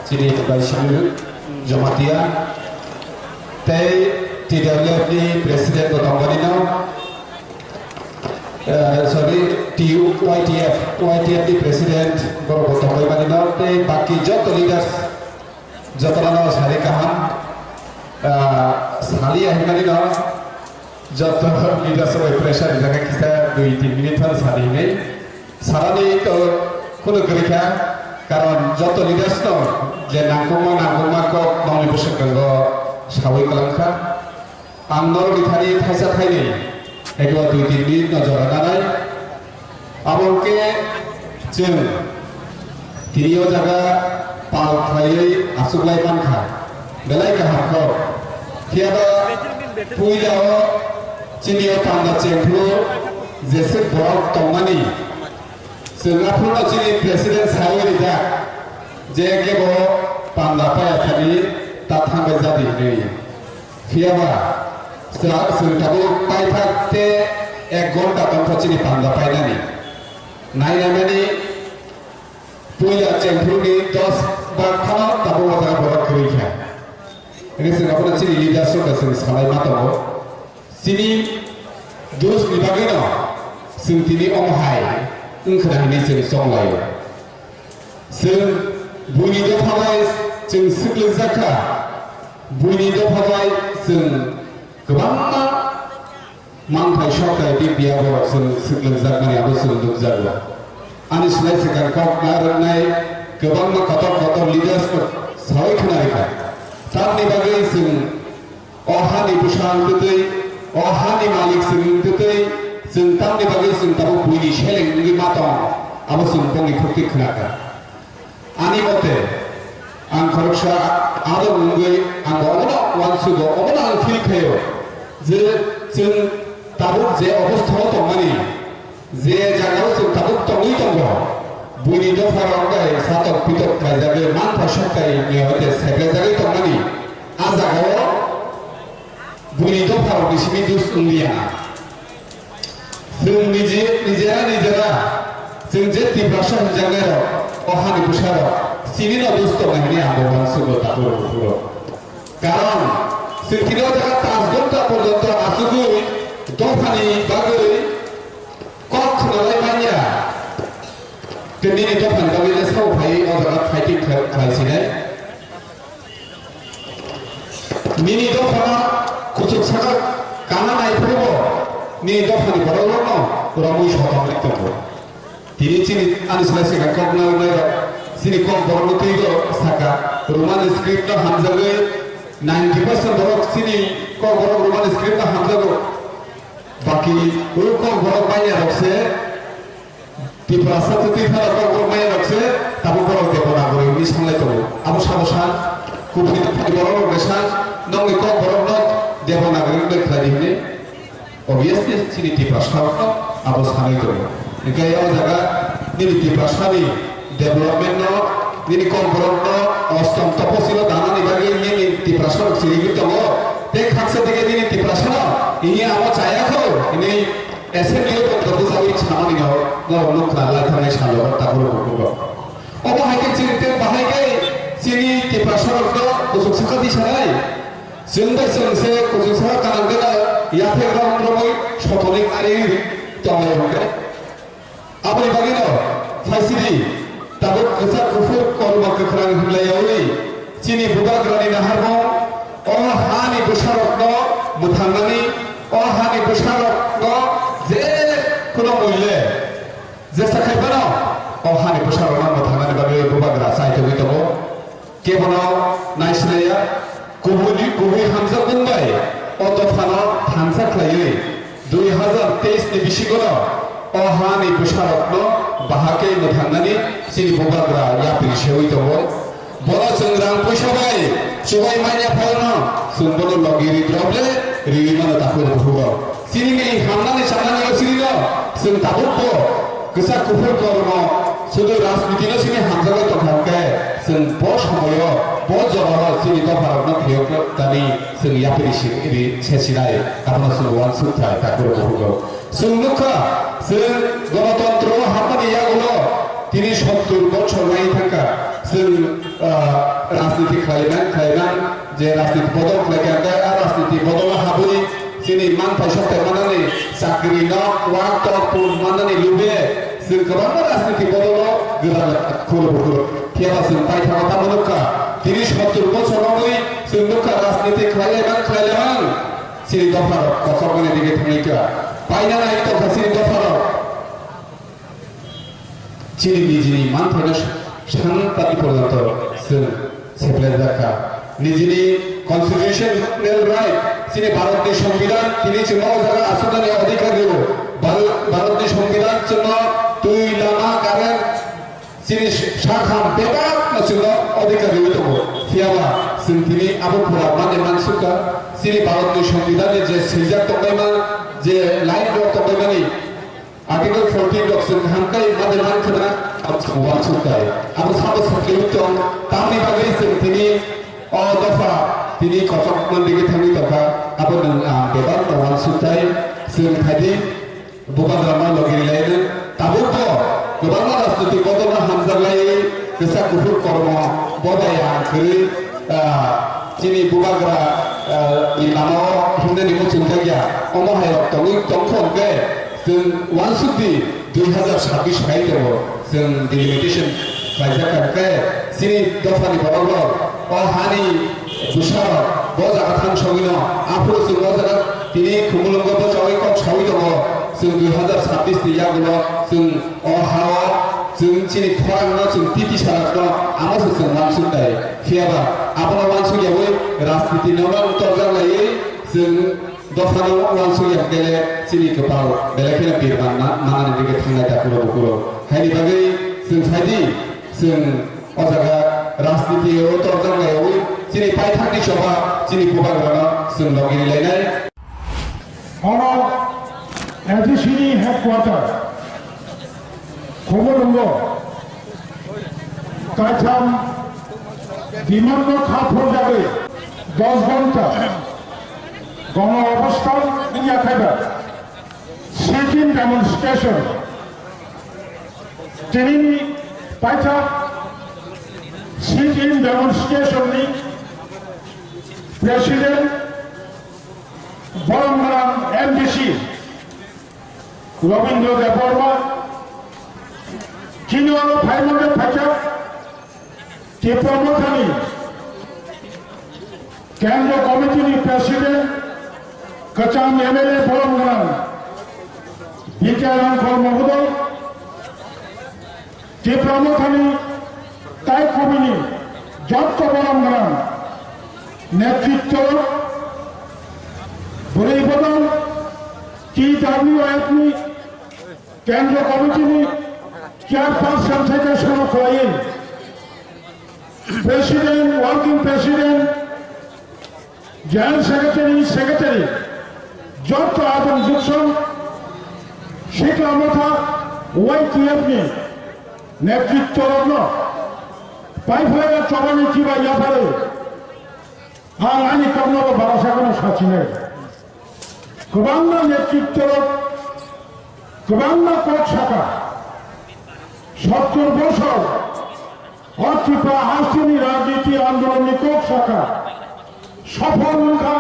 sini Baisimu Jamatia te TWF di Presiden Botonggadino sorry YTF di Presiden Borong Gadino te baki joto leaders joto lano sari kaham sali Gadino joto leaders of pressure jaga kita 2-3 minit pan sari ini sarani to kuno kerja karon joto leaders to je nangkuma kok nongli busuk kanggo sawi kalangka angno ditani thaisa thaini ekwa 2-3 minit nojor nanai abongke जों तिरियो जागा पाल खायै आसुगलाय मानखा बेलाय गाहामखौ थियाबा पुइलाव चिनियो पान्दा चेंफ्लु जेसे बरफ तंमानि जोंनाफुनो चिनि president सावरि जा जे गेबो पान्दा पाया थानि ताथांबाय जादि नै थियाबा जोंथाबो पाइफाते 1 घन्टा तंखौ चिनि पान्दा पायनानि नायनानै पुइला चेंफ्लुनि 10 बार खाना ताबो जागा बरफ खैखा ini singapura sini leadership dan sini salai matamu sini dus ni bagino sing tini omhai engkau ini sing songlai sing bunyi dopai sing sikling zaka bunyi dopai sing kebangma mangkai shokai di biaro sing sikling zaka ni abu sing duk zaka ani selai sekarang kau naranai kebangma kotor leadership salai kenaikan Tani bagai sing ohani pusang tutai, ohani malik sing tutai, sing tani bagai sing tabu bunyi sheleng ni matang, abu sing pongi kutik kenaka. Ani mote, ang korupsi ada mungkin ang orang wan sugo, orang ang feel kayo, je sing tabu je obus thau tongani, je jaga sing tabu tongi tonggo. bunyi dofa rongai satok pitok kajabe man pashakai nyote sekretari tongani azagao bunyi dofa rongi simidus undia sung nijera sung jeti prasha jangero ohani pusharo simino dusto ngani abo bansugo tapuro puro karon sung kino jaga tasgonta porjonto asugu dofani bagoi kok nolai manya Kini itu kan kami lesau hai orang fighting kaisine. Mini itu kana kucuk sangat kanan naik probo. Ni itu kan di bawah no kurang muis hotam itu. Tini cini anu selesai kan kau ngai sini kau borong itu itu saka rumah script na hamzage 90% borong sini kau borong rumah script na hamzage. Baki kau borong banyak rokse. Di perasa itu tidak ada korban rakse, tapi kalau dia pernah berani ini sangat itu. Abu sabosan, kubur itu di bawah besan, nong itu korban not dia pernah berani berkelari ini. Obviously sini di perasa abu sangat itu. Jika yang jaga ini di perasa ni development no, ini korban no, ostom toposilo dana ni bagi ini di perasa sini gitu lo. Dek hakse dek ini di perasa no, ini abu caya kau ini. ऐसे नहीं तो कभी सारी छानी ना हो ना लोग खाला खाने छालो और ताबुर होगा और वो हाइके चिंते बाहर के चीनी के प्रश्न तो कुछ सकता दिशाई जिंदे से कुछ सकता कारण के या फिर हम लोग शोधने आरे तो आए होंगे अब ये बाकी ना फाइसी ताबुर कैसा कुफुर कॉल मत कराने के लिए यारी चीनी बुधा कराने ना हर हो और हानि बुशारक ना मुथाननी और हानि बुशारक ना जे कुनो मुल्ले जे सखाय बनो ओ हानि पुषारो नाम थानानि बागै गोबाग्रा साहित्य गीतबो के बनो नाइसलेया hamsa bunbai oto phano thansa khlaiye 2023 ni bisigono o hani busharokno bahake muthanani sini bobagra ya pirishewi tobo bola sungrang pusabai subai manya phalno sunbono logiri droble rimana takur bhugo sini ni hamnani chanani osirino sun tabukko kesa kufur korno sudu rajnitino sini hamsaga to bhake sun bo samoyo bo jobaro sini to bharokno kheyokno tani sun ya pirishewi sesinai apna sun wan suthai takur bhugo sun mukha sun গণতন্ত্র হামনি ইয়াগুলো তিনি 70 বছর নাই থাকা sun রাজনীতি খাইমান যে রাজনীতি বদল লাগে আর রাজনীতি বদল হাবুনি sini man phaisa temanani sakri no wak topun manani lube sun kabang রাজনীতি বদল gera khulu kiaba sun pai thama tamuka তিনি 70 বছর নই sun mukha রাজনীতি খাইলেমান sini dofar kosogane dige thangika paina na ito kasini dofar chini nijini manthana shantati porjanto sun seplezaka nijini constitutional right chini bharatni সংবিধান তিনি চুনো জায়গা আসুদানি অধিকার দিব ভারতনি সংবিধান চুনো তুই লামা কারেন chini শাখাম বেবাক না চুনো অধিকার দিব তো ফিয়াবা sun তিনি আবু পুরা মানে মানসুকা chini bharatni সংবিধানে যে সিজার তকাইমা যে line doc তকাইমানি Article 14 of Sun Hankai Madaman Kana of Wachukai. Abu Sabas Hakilton, Tami Bagay Tini, or Dofa, Tini Kosok Mandiki Tami Toka, Abu Devan, the one Sutai, Sun Hadi, Bukadrama Logiri, Tabuko, the one of the Tikotona Hamzalai, the Sakufur Kormo, Bodaya, Kiri, Tini Bukagra, Ilamo, Hindani Muchuntagia, Omaha, Tongkong, जों वान सुद्दी 2026 file जों delimitation फाइजाखारखे सिनि दफानि बरगल अ हानि बुसार ब जागा थां सगिनो आफुर जों ब जागा तिनि खुमुलंग ब जावै कम सावि दङ जों 2026 नि यागुलो जों अ हाव जों सिनि खरांनो जों टिटि साराखनो आमासो जों वान सुद्दाय फियाबा आपना वान सुगियावै राजनीति नङा उतरजालायै जों दफानो वानसुया गेले सिनि कपाल बेलेखेना बिरबाना मानानि दिगे थांनाय दाकुरो बुकुरो हायनि बागै जों फायदि जों अजागा राजनीति उतरजालायाव सिनि पाइथाकनि सभा सिनि बुबाग्रानो जों लगिलायनाय अन एडिसिनि हेडक्वार्टार खबरंगो काथाम বিমানবন্দর খাফর যাবে 10 ঘন্টা গণ অবস্থান ইয়াখাইবা সিটিং ডেমনস্ট্রেশন তিনি পাইছা সিটিং ডেমনস্ট্রেশন নি প্রেসিডেন্ট বরমরাম এমডিসি রবীন্দ্র দেববর্মা চিনিওয়ালো ফাইমন্ডে পাইছা টিপ্রমথানি কেন্দ্র কমিটির প্রেসিডেন্ট कचाम एमएलए बरमगरान बिकारांखल महोदय टिप्रामथानी ताई कमिनि जत्त बरमगरान नेतृत्व बुरैबदन टीडब्लिउएफनि केंद्र कमिटिनि चेयरपार्सन থেকে শুরু করে president working president general secretary যত আদম জুকসন শিক্ষামথা ওয়াইটিএফনি নেতৃত্বরত্ন পাইফাইয়া চবানি চিবা ইয়াফারে আং আনি কমনব বারাসাগন সাচিনে গোবাংনা নেতৃত্বরত গোবাংনা কোচ শাখা 70 বছর অর্থিপা হাসিনী রাজনীতি আন্দোলনী কোচ শাখা সফল মুখা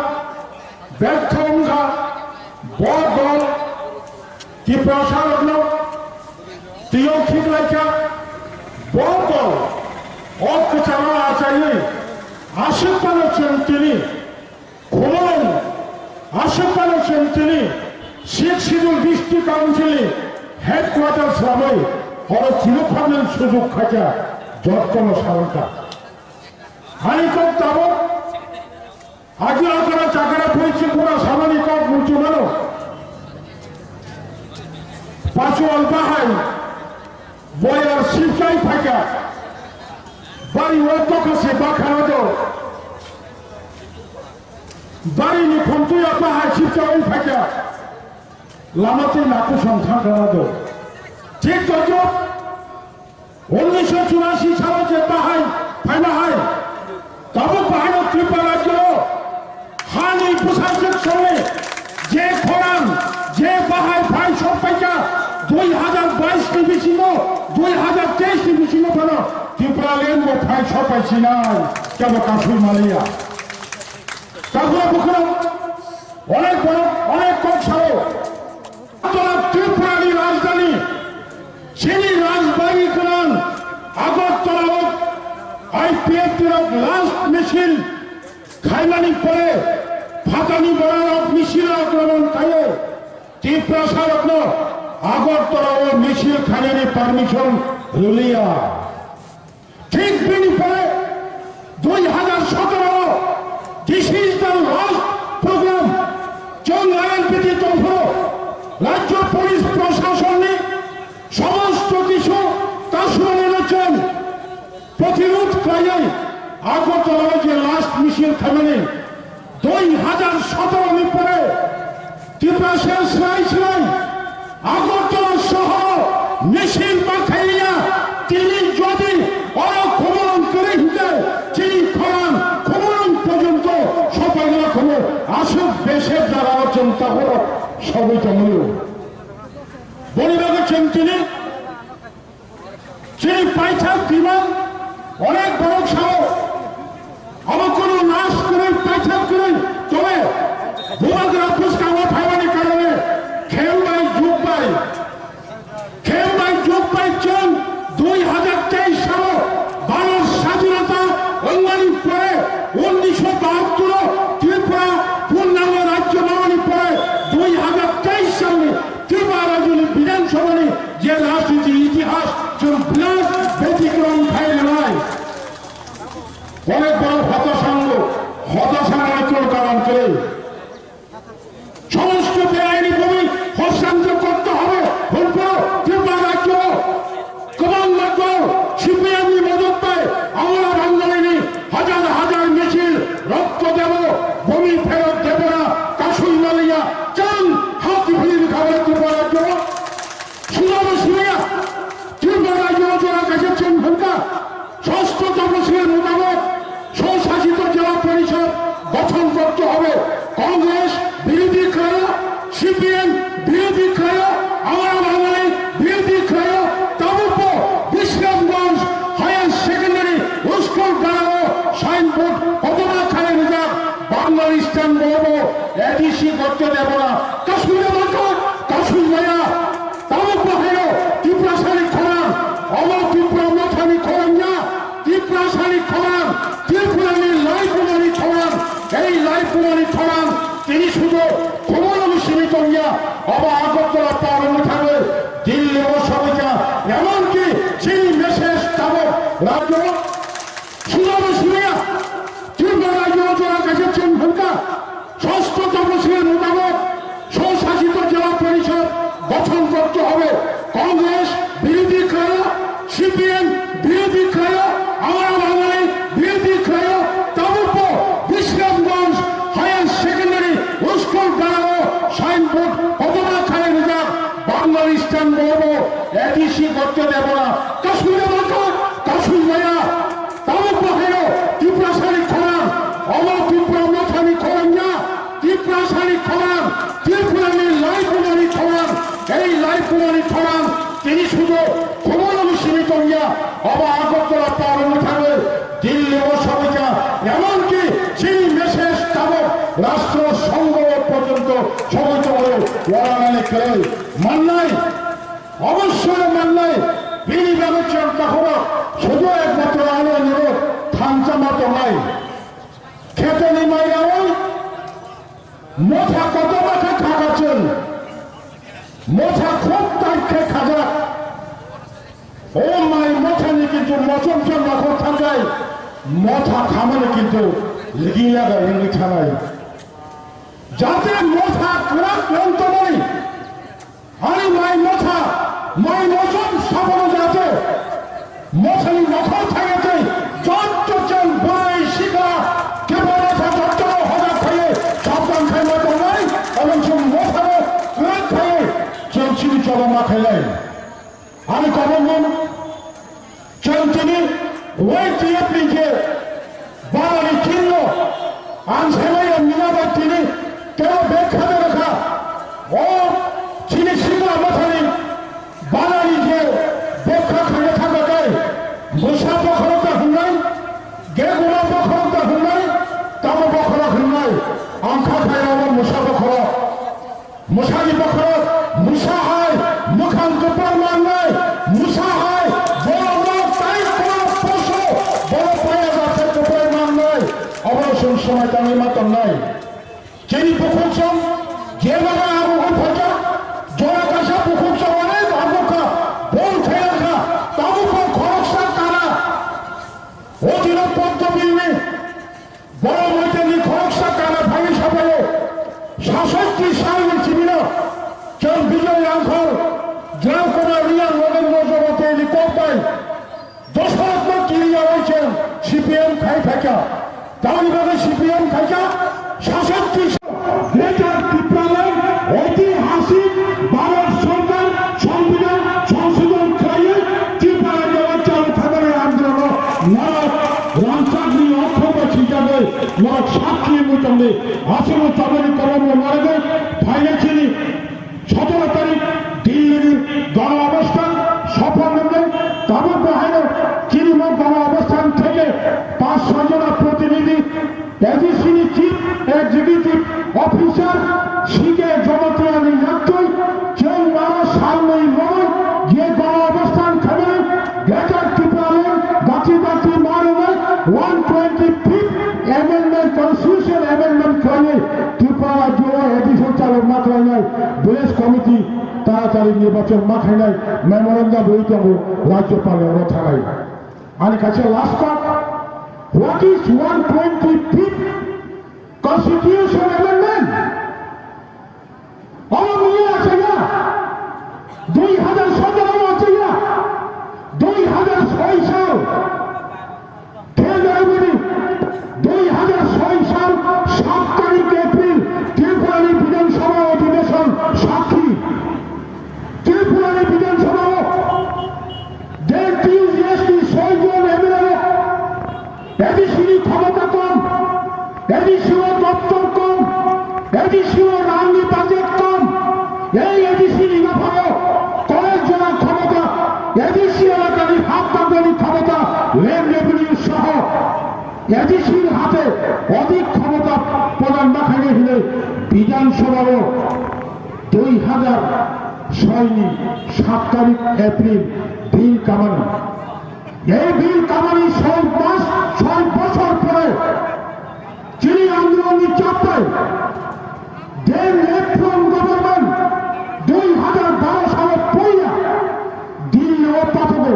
ব্যর্থ মুখা বদল কি প্রসারণ তিও ঠিক রাখা বদল অপচারণ আচার্য আশীর্বাদ হচ্ছেন তিনি খুলন আশীর্বাদ হচ্ছেন তিনি শেখ সিদুল ডিস্ট্রিক্ট কাউন্সিলে হেডকোয়ার্টার শ্রামে বড় চিরফানের সুযোগ খাঁচা যত্ন সারতা হানিকম তাবৎ আগে আপনারা চাকারা পড়েছি পুরা সামানি কাপ মুচু মানো পাঁচুয়াল বাহাই বয়ার শিবচাই থাকা বাড়ি অত কাছে বাখানো বাড়িনি খন্তুই বাহাই শিবচাই থাকা লামাতে নাকু সংখ্যা কানাদো ঠিক তত 1984 সালে যে বাহাই ফাইনা হয় তবে বাহাই ত্রিপুরা রাজ্য হানি প্রশাসক সঙ্গে যে খরান যে বাহাই ভাই সব পাইকা 2022 টি বেশি 2023 টি বেশি ফেলো ত্রিপুরা লেন ভাই সব পাইছি নাই কেন কাশুই মালিয়া তারপরে বুকুন অনেক বড় অনেক কম ছাড়ো ত্রিপুরার রাজধানী চিনি রাজবাড়ি করান আগরতলা IPF লাস্ট মিছিল খাইলানি পরে ফাতানি বড় মিছিল আক্রমণ খাইয়ে ত্রিপুরা সারত্ন আগরতলা ও মিছিল খাইয়ে পারমিশন রুলিয়া ঠিক দিন পরে 2017 this is the last programme Chandrayaan ব্যতীত রাজ্য পুলিশ প্রশাসন সমস্ত কিছু কাশুরে এনেছেন প্রতিরোধ ক্রাইয়ে আগরতলায় যে লাস্ট মিছিল থামেনি 2017 পরে ত্রিপুরা শেষ ছিলেন আগরতলা শহর মিছিল পাঠাইয়া তিনি যদি অরক্ষমণ করে হিতে তিনি খরান খমন পর্যন্ত সবাই রকম আসুক দেশের যারা চিন্তা হলো সবই জমল বলে রেখেছেন তিনি পাইথাক বিমান অনেক বড় সাহস আমার কোনো নাশ করে পাইথাক করে তবে ভূমাগ্রা পুষ্কাওয়া ফাইবানি কারণে খেলবাই যুগ পাই চন 2023 সাল ভারত স্বাধীনতা অঙ্গনের পরে 1972 ত্রিপুরা পূর্ণাঙ্গ রাজ্য বানানোর পরে 2023 সালে ত্রিপুরা রাজ্যের বিধানসভা যে রাজনীতি ইতিহাস বিরাট ব্যতিক্রম খাইলে নাই অনেক বড় হতাশার কারণ করে সমস্ত বেআইনি ভূমি হস্তান্তর করতে হবে ত্রিপুরা রাজ্য ক্রমাগত সিপিএমই মদত পায় আমরা বাঙালি হাজার হাজার মিছিল রক্ত দেব ভূমি ফেরত দেব না কাশুই মালিয়া চান হাতি ভিড় খাবার ত্রিপুরা রাজ্য ষষ্ঠ তপশিলের মোতাবেক স্বশাসিত জেলা পরিষদ গঠন করতে হবে কংগ্রেস বিরোধী ক্রয় সিপিএম বিরোধী ক্রয় আমরা বাঙালি বিরোধী ক্রয় তারুপ বিশ্রামগঞ্জ হায়ার সেকেন্ডারি স্কুল গাড়াবো সাইনবোর্ড কতটা খালি রিজার্ভ বাংলার স্থান বলবো এডিসি করতে দেব না কাশ্মীরের মতো কাশ্মীর মায়া তারুপ হইল ত্রিপুরা শাড়ি খরান অমর ত্রিপুরা মথানি খরান না ত্রিপুরা শাড়ি খরান ত্রিপুরানি লাইফুমানি খরান এই লাইফুমানি খরান তিনি শুধু ক্ষমতাকে সীমিত হইয়া অবা আগরতলা পার উঠাবে দিল্লি ও সবাইকা এমনকি সেই মেসেজ তাবক রাজ্য সুলভ শুনিয়া ত্রিপুরা রাজ্য রচনার কাছে ভূমিকা ষষ্ঠ তপশিলের মোতাবেক স্বশাসিত জেলা পরিষদ গঠন করতে হবে কংগ্রেস বিরোধী ক্রয় সিপিএম বিরোধী ক্রয় আমরা বাঙালি বিরোধী ক্রয় তারুপ বিশ্রামগঞ্জ হায়ার সেকেন্ডারি স্কুল গাড়াবো সাইনবোর্ড কতটা খালি রিজার্ভ বাংলার স্থান বলবো এডিসি করতে দেব না কাশ্মীরের মতো কাশ্মীর মায়া তারুপ হইল ত্রিপুরা শাড়ি খরান অমর ত্রিপুরা মথানি খরান না ত্রিপুরা শাড়ি খরান ত্রিপুরানি লাইফুমানি খরান এই লাইফুমানি খরান তিনি শুধু ক্ষমতাকে সীমিত হইয়া অবা আগরতলা পার উঠাবে দিল্লি ও সবাইকা এমনকি সেই মেসেজ তাবক রাষ্ট্র সংঘ পর্যন্ত সমিত হয়ে ওরানালে খেলে মান্নাই অবশ্যই মান্নাই বিনিয়োগের চিন্তা করো শুধু একমাত্র আলো নিব থামচা মতো নাই খেতে নিমাই ওই মোথা কত মাথা খাওয়াচ্ছেন মোথা খুব তাইকে খাজা ও মাই মোথা নি কিন্তু মচমচম মাথা থাকায় মোথা খামানে কিন্তু legiya ga ini thanai jate motha kura yontomani hari mai motha mai mojon sabono jate mothani nokhor thayate jottochen boy shika kebara jotto hoda khaye sabdan khaye tonai এবং সব মথারে করা খায় চলছিলি চলমা খাইলাই আমি কবন চলছিলি ওই টিএপি যে বাড়ি কিনল আনসারাই মিলাবার তিনি কেউ ব্যাখ্যাতে রাখা ও চিনি শিলা মথারি বাড়ি যে ব্যাখ্যা খাইয়ে থাকা যায় মুসা বখরতা হুনাই গেগুলা বখরতা হুনাই তামো বখরা হুনাই আংখা খাইরাবার মুসা বখরা মুসারি বখরা মুসা হয় মুখান্ত প্রমাণ নাই মুসা হয় বড় বড় তাই কোন পশু বড় পায়া যাচ্ছে তো প্রমাণ নাই অবশ্যই সময় তামি মাতম নাই চিনি পুকুরছম যে বাবা আবু ফটা জোড়া কাশা পুকুরছম অনেক আবুকা বল খেয়াখা তাবুকা খরচা তারা অধীন পদ্মবিনে বড় মৈতানি খরচা তারা ভাঙি সাফালো 66 সালের চিবিনা কেউ বিজয় আঙ্কর গ্রাম কমার রিয়াল নরেন্দ্র জগতে রিপোর্টাই দশরথ কিরিয়া হয়েছেন সিপিএম খাই থাকা তালিবানের সিপিএম থাকা 66 গ্রেটার ত্রিপুরায় ঐতিহাসিক ভারত সরকার সংবিধান সংশোধন খাইয়ে ত্রিপুরা দেওয়ার চালু থাকার আন্দোলন নরক রামচাঁদনি অক্ষবাসী যাবে নরক সাক্ষী মোটামুটি আসলে চাবনি কলম মারবে ফাইনান্সিয়ালি 17 তারিখ দিল্লির গণ অবস্থান সফল নেবে তাবর বাহিনী চিনিমক গণ অবস্থান থেকে 5-6 জন প্রতিনিধি এডিসিনি চিফ এক্সিকিউটিভ অফিসার শিখে জনপ্রিয়ানি নাট্যই কেউ মারা সামনেই নয় গিয়ে গণ অবস্থান খাবে গ্রেটার ত্রিপুরায় গাছি গাছি মারে 125th amendment constitution amendment খাইয়ে ত্রিপুরা জুড়ে এডিশন চালক মাত্রায় নাই বেস কমিটি তাড়াতাড়ি নির্বাচন মাথায় নাই মেমোরেন্ডাম বইতে রাজ্যপালের থানায় আর কাছে last part what is 125th constitution amendment আমার নিয়ে আছে না 2017 আছে না 2006 সাল 2006 সাল 7 তারিখ এপ্রিল ত্রিপুরার বিধানসভা অধিবেশন সাক্ষী ত্রিপুরার বিধানসভা এডিসির ক্ষমতা কম এডিসিও দপ্তর কম এডিসিও রান্নি বাজেট কম এই এডিসি নিরাপদ কলেজ জেলার ক্ষমতা এডিসি এলাকারই হাত পাকানোর ক্ষমতা লেন রেভিনিউ সহ এডিসির হাতে অধিক ক্ষমতা প্রদান দেখানো হলে বিধানসভারও 2006 তারিখ এপ্রিল বিল কামানি এই বিল কামানি 6 বছর পরে চিনি আন্দোলনের চাপে দেন লেফটন গভর্নমেন্ট 2012 সালে পইয়া দিল্লি ও পাঠাবো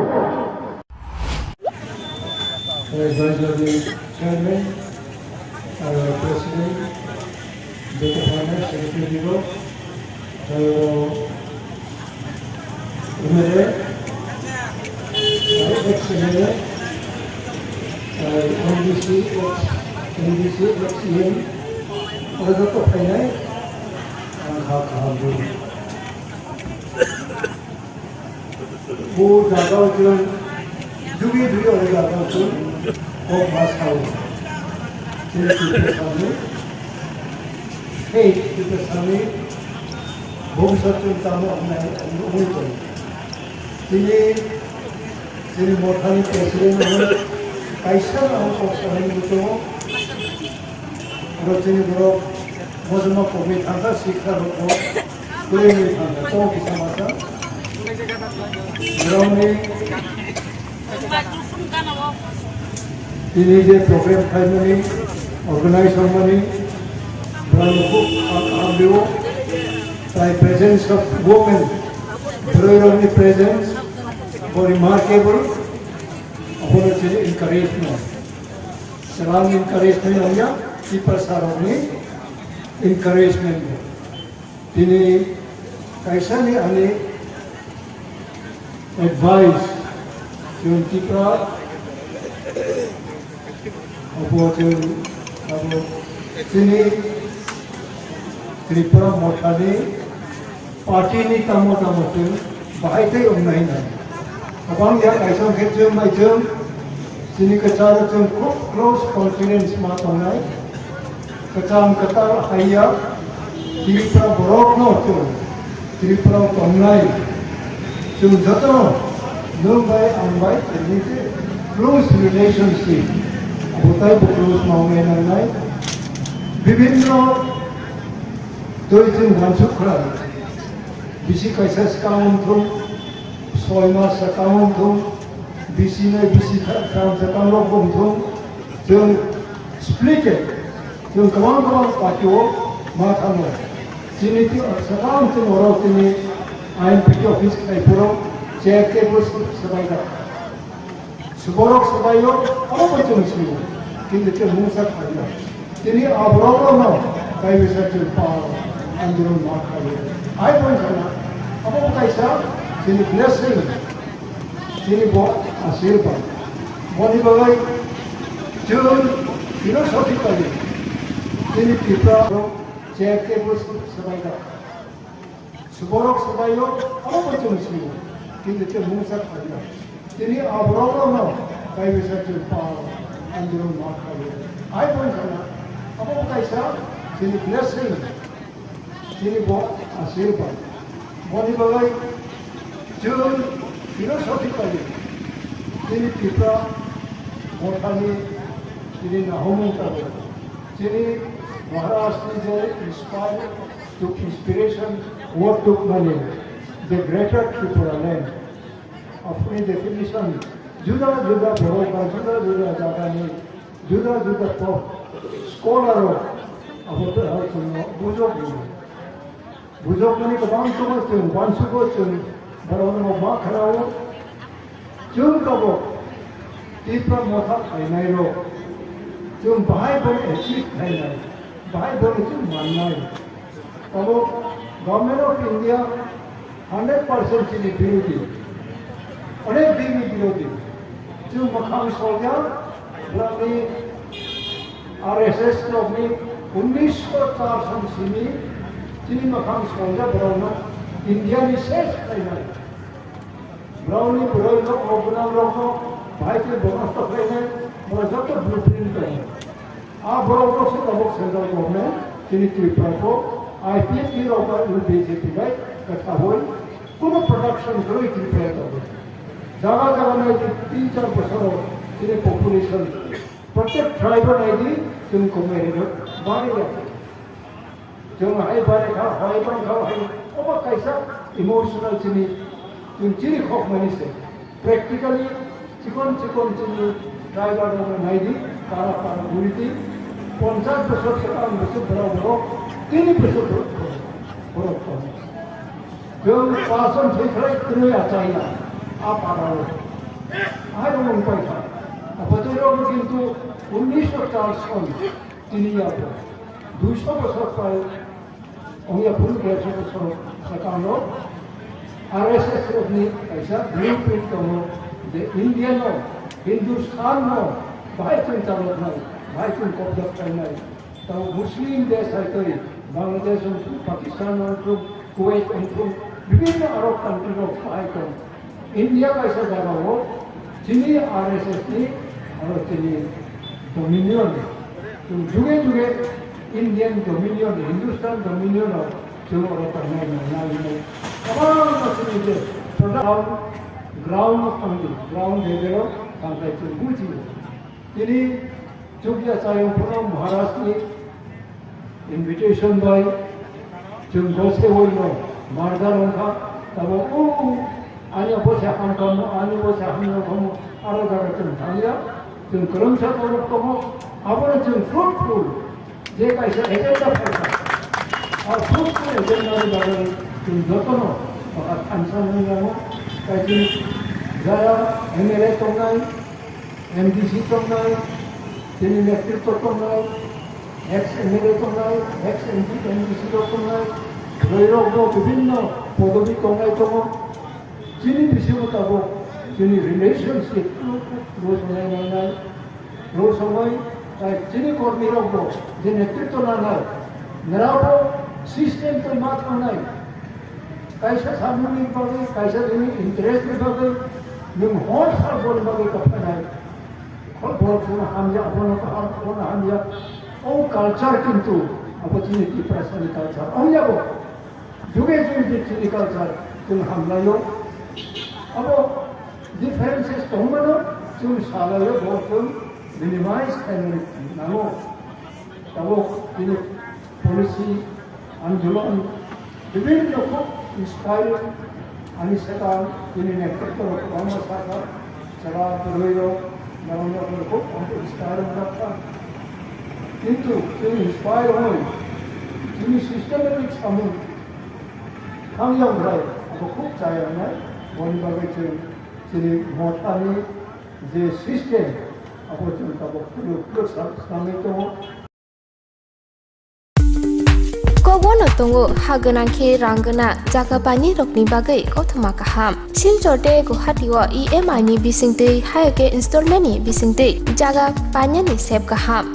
Chairman, President, Data Finance, Secretary Bureau, MLA, ex-MLA, NDC, ex-EM, और जो तो फैलाए कहाँ बोल वो ज़्यादा उज्जवल जुगी और ज़्यादा उज्जवल वो पास खाओ चिन्ह सामने के सामने भविष्य चिंताओं अपना उम्मीद करें जिन्हें मोटाई प्रेसिडेंट कैसा हम सोचते तो और जिन्हें बड़ो मजमा को भी था शिक्षा को पूरे में था तो किस समाचार ground ini je program kami organize harmony Brahmo by presence of women Brahmo presence for remarkable opportunity encouragement selain encouragement aja people saroni encouragement ini kaisa ni ani advice yung kita abo sini Tripura mothani party ni tamo bahai te umnai na abang ya kaisa khejum mai jum sini kachara jum close confidence ma tonai kacham katar haya Tripura borok no jum Tripura tonai jum jato numbai ambai ini close relationship abotai close maungai nai bibinno Doitin Hansukra, Bisi Kaisas Kauntum, Soima Sakauntum, Bisi na Bisi Kauntum, Jung split it, Jung Kawan Patio, Matano, Siniti Sakauntum or Otini, I am Pick of his Kaipuro, Chair Cables Sabaida. Suborok Sabayo, all of them sleep, in the Musa Kaya. Tini Abraham, I was at your power. Andurun Makari. I don't know. About myself, in the blessing, in the Asirpa. Bonibawai, June, philosophically, in the Pipra, Chair Cables Sabaida. Suborok Sabayo, all of them sleep, in the Musa Kaya. Tini Abraham, I was at your power. Andurun Makari. I don't know. About myself, in the blessing, Sini Asirpa. Bonibawai, June, philosophically, Sini Pipra, Mothani, Sini Nahomunta, Sini Maharashtra inspired, took inspiration, what took money, the greater Tripura land. Apni definition, Juda Boroka, Juda Jagani, Juda Pop, scholar of Bujok. Bujok mani kabang tumasun, bansukosun, barono makarao, jung kabo, Tripura motha kainairo, jung bahai bon achieve kainai, bahai bon jung manai. Kabo Government of India 100% chini birodi, अनेक दीनी विरोधी, जो मकाम सोचा, बल्कि RSS लोग ने 1904 से चीनी मकाम सोचा बराबर इंडिया में शेष करना है। ब्राउनी बुराई लोग ओपनर लोग भाई के बोनस तो करना है, मगर तो ब्लूप्रिंट है। आप बराबर से तबक सेंट्रल गवर्नमेंट चीनी त्रिपुरा को IPS की रोका UBJP का कथा हुई, कुछ प्रोडक्शन करो त्रिपुरा का जगह में 3-4 बसरों चीनी पॉपुलेशन प्रत्येक ट्राइबल आईडी तुमको मेरे लोग बारे जाते जो हाई बारे खा हाई बन खा हाई वो कैसा इमोशनल चीनी तुम चीनी खोक मनी से प्रैक्टिकली चिकन चीनी ट्राइबल लोग आईडी काला काला बुरी थी 50 बसर से काम बसर बड़ा बड़ा 3 बसर बड़ा जो पासन ठीक है तुम्हें अच्छा आप आ रहे हो आज हम उनको था अब बच्चे लोग किंतु 1904 तिनिया को 200 बरस पर उन्हें भूल गए थे तो सरकार लोग RSS ने ऐसा ब्लूप्रिंट करो द इंडियन हो हिंदुस्तान हो भाई चिंता लोग नहीं भाई चिंता कब्जा करना है तो मुस्लिम देश है तो बांग्लादेश और पाकिस्तान और कुवैत और विभिन्न अरब कंट्री लोग भाई को इंडिया का ऐसा जगह हो चीनी RSS ने और चीनी डोमिनियन तो जुगे जुगे इंडियन डोमिनियन हिंदुस्तान डोमिनियन और जो और करना है तमाम मसले जो product ground funding ground level contact कुछ चीनी जो कि अचायम पूरा महाराष्ट्र ने इनविटेशन बाय जो गोसे वो लो मार्गालों का तब वो आने बोझा हम कम आने बोझा हम लोग हम अलग अलग चल थालिया तुम कर्म से तो लोग कहो अपने तुम फ्रूटफुल जे कैसे एजेंडा फैला और फ्रूटफुल एजेंडा के बारे में तुम जोतनो और आंसर नहीं आनो कैसे जरा MLA तो नहीं MDC तो नहीं जोंनि नेतृत्व दंनाय एक्स एमएलए दंनाय एक्स एमपी एमडिसि दंनाय भैरव विभिन्न पदवी दंनाय दङ जोंनि बिसोर गावो जोंनि रिलेशनशिपखौ रुजुनाय रुजुनाय जोंनि कर्मीरावबो जे नेतृत्व नांनाय नरावबो सिस्टेमखौ मा थानाय कायसा सामुनि बागै कायसा जोंनि इन्टारेस्टनि बागै नों हर सारबोल बागै कफनाय खलबोल हामजा अपन हामजा ओ कल्चर किंतु अब जोंनि डिप्रेसननि कल्चर अन्याबो जुगे जुगे जोंनि कल्चर जों हामलायो अब डिफरेंसेस दंमोन जों सालायो जों मिनिमाइज खालामनांगौ दाबो जोंनि पलिसि आन्दोलन विभिन्न खूब इंस्पायरिंग आणि सेटा जोंनि नेतृत्व गोबां सारकार सेटा रैरो नावनो खूब इंस्पायरिंग बाथ्रा किन्तु जों इंस्पायर होय जोंनि सिस्टेमेटिक सामु खामानियावहाय अब खूब जायनाय बयनि बागै जोंनि मथानि जे सिस्टेम अब जों गावबा फोसाबनानै दङ Kowono tongo haganangke rangana jaga bani rokni bagai kothama kaham. Silchorde Guwahatiwa EMI ni bisingtei hayake installment ni bisingtei jaga bani ni sep kaham.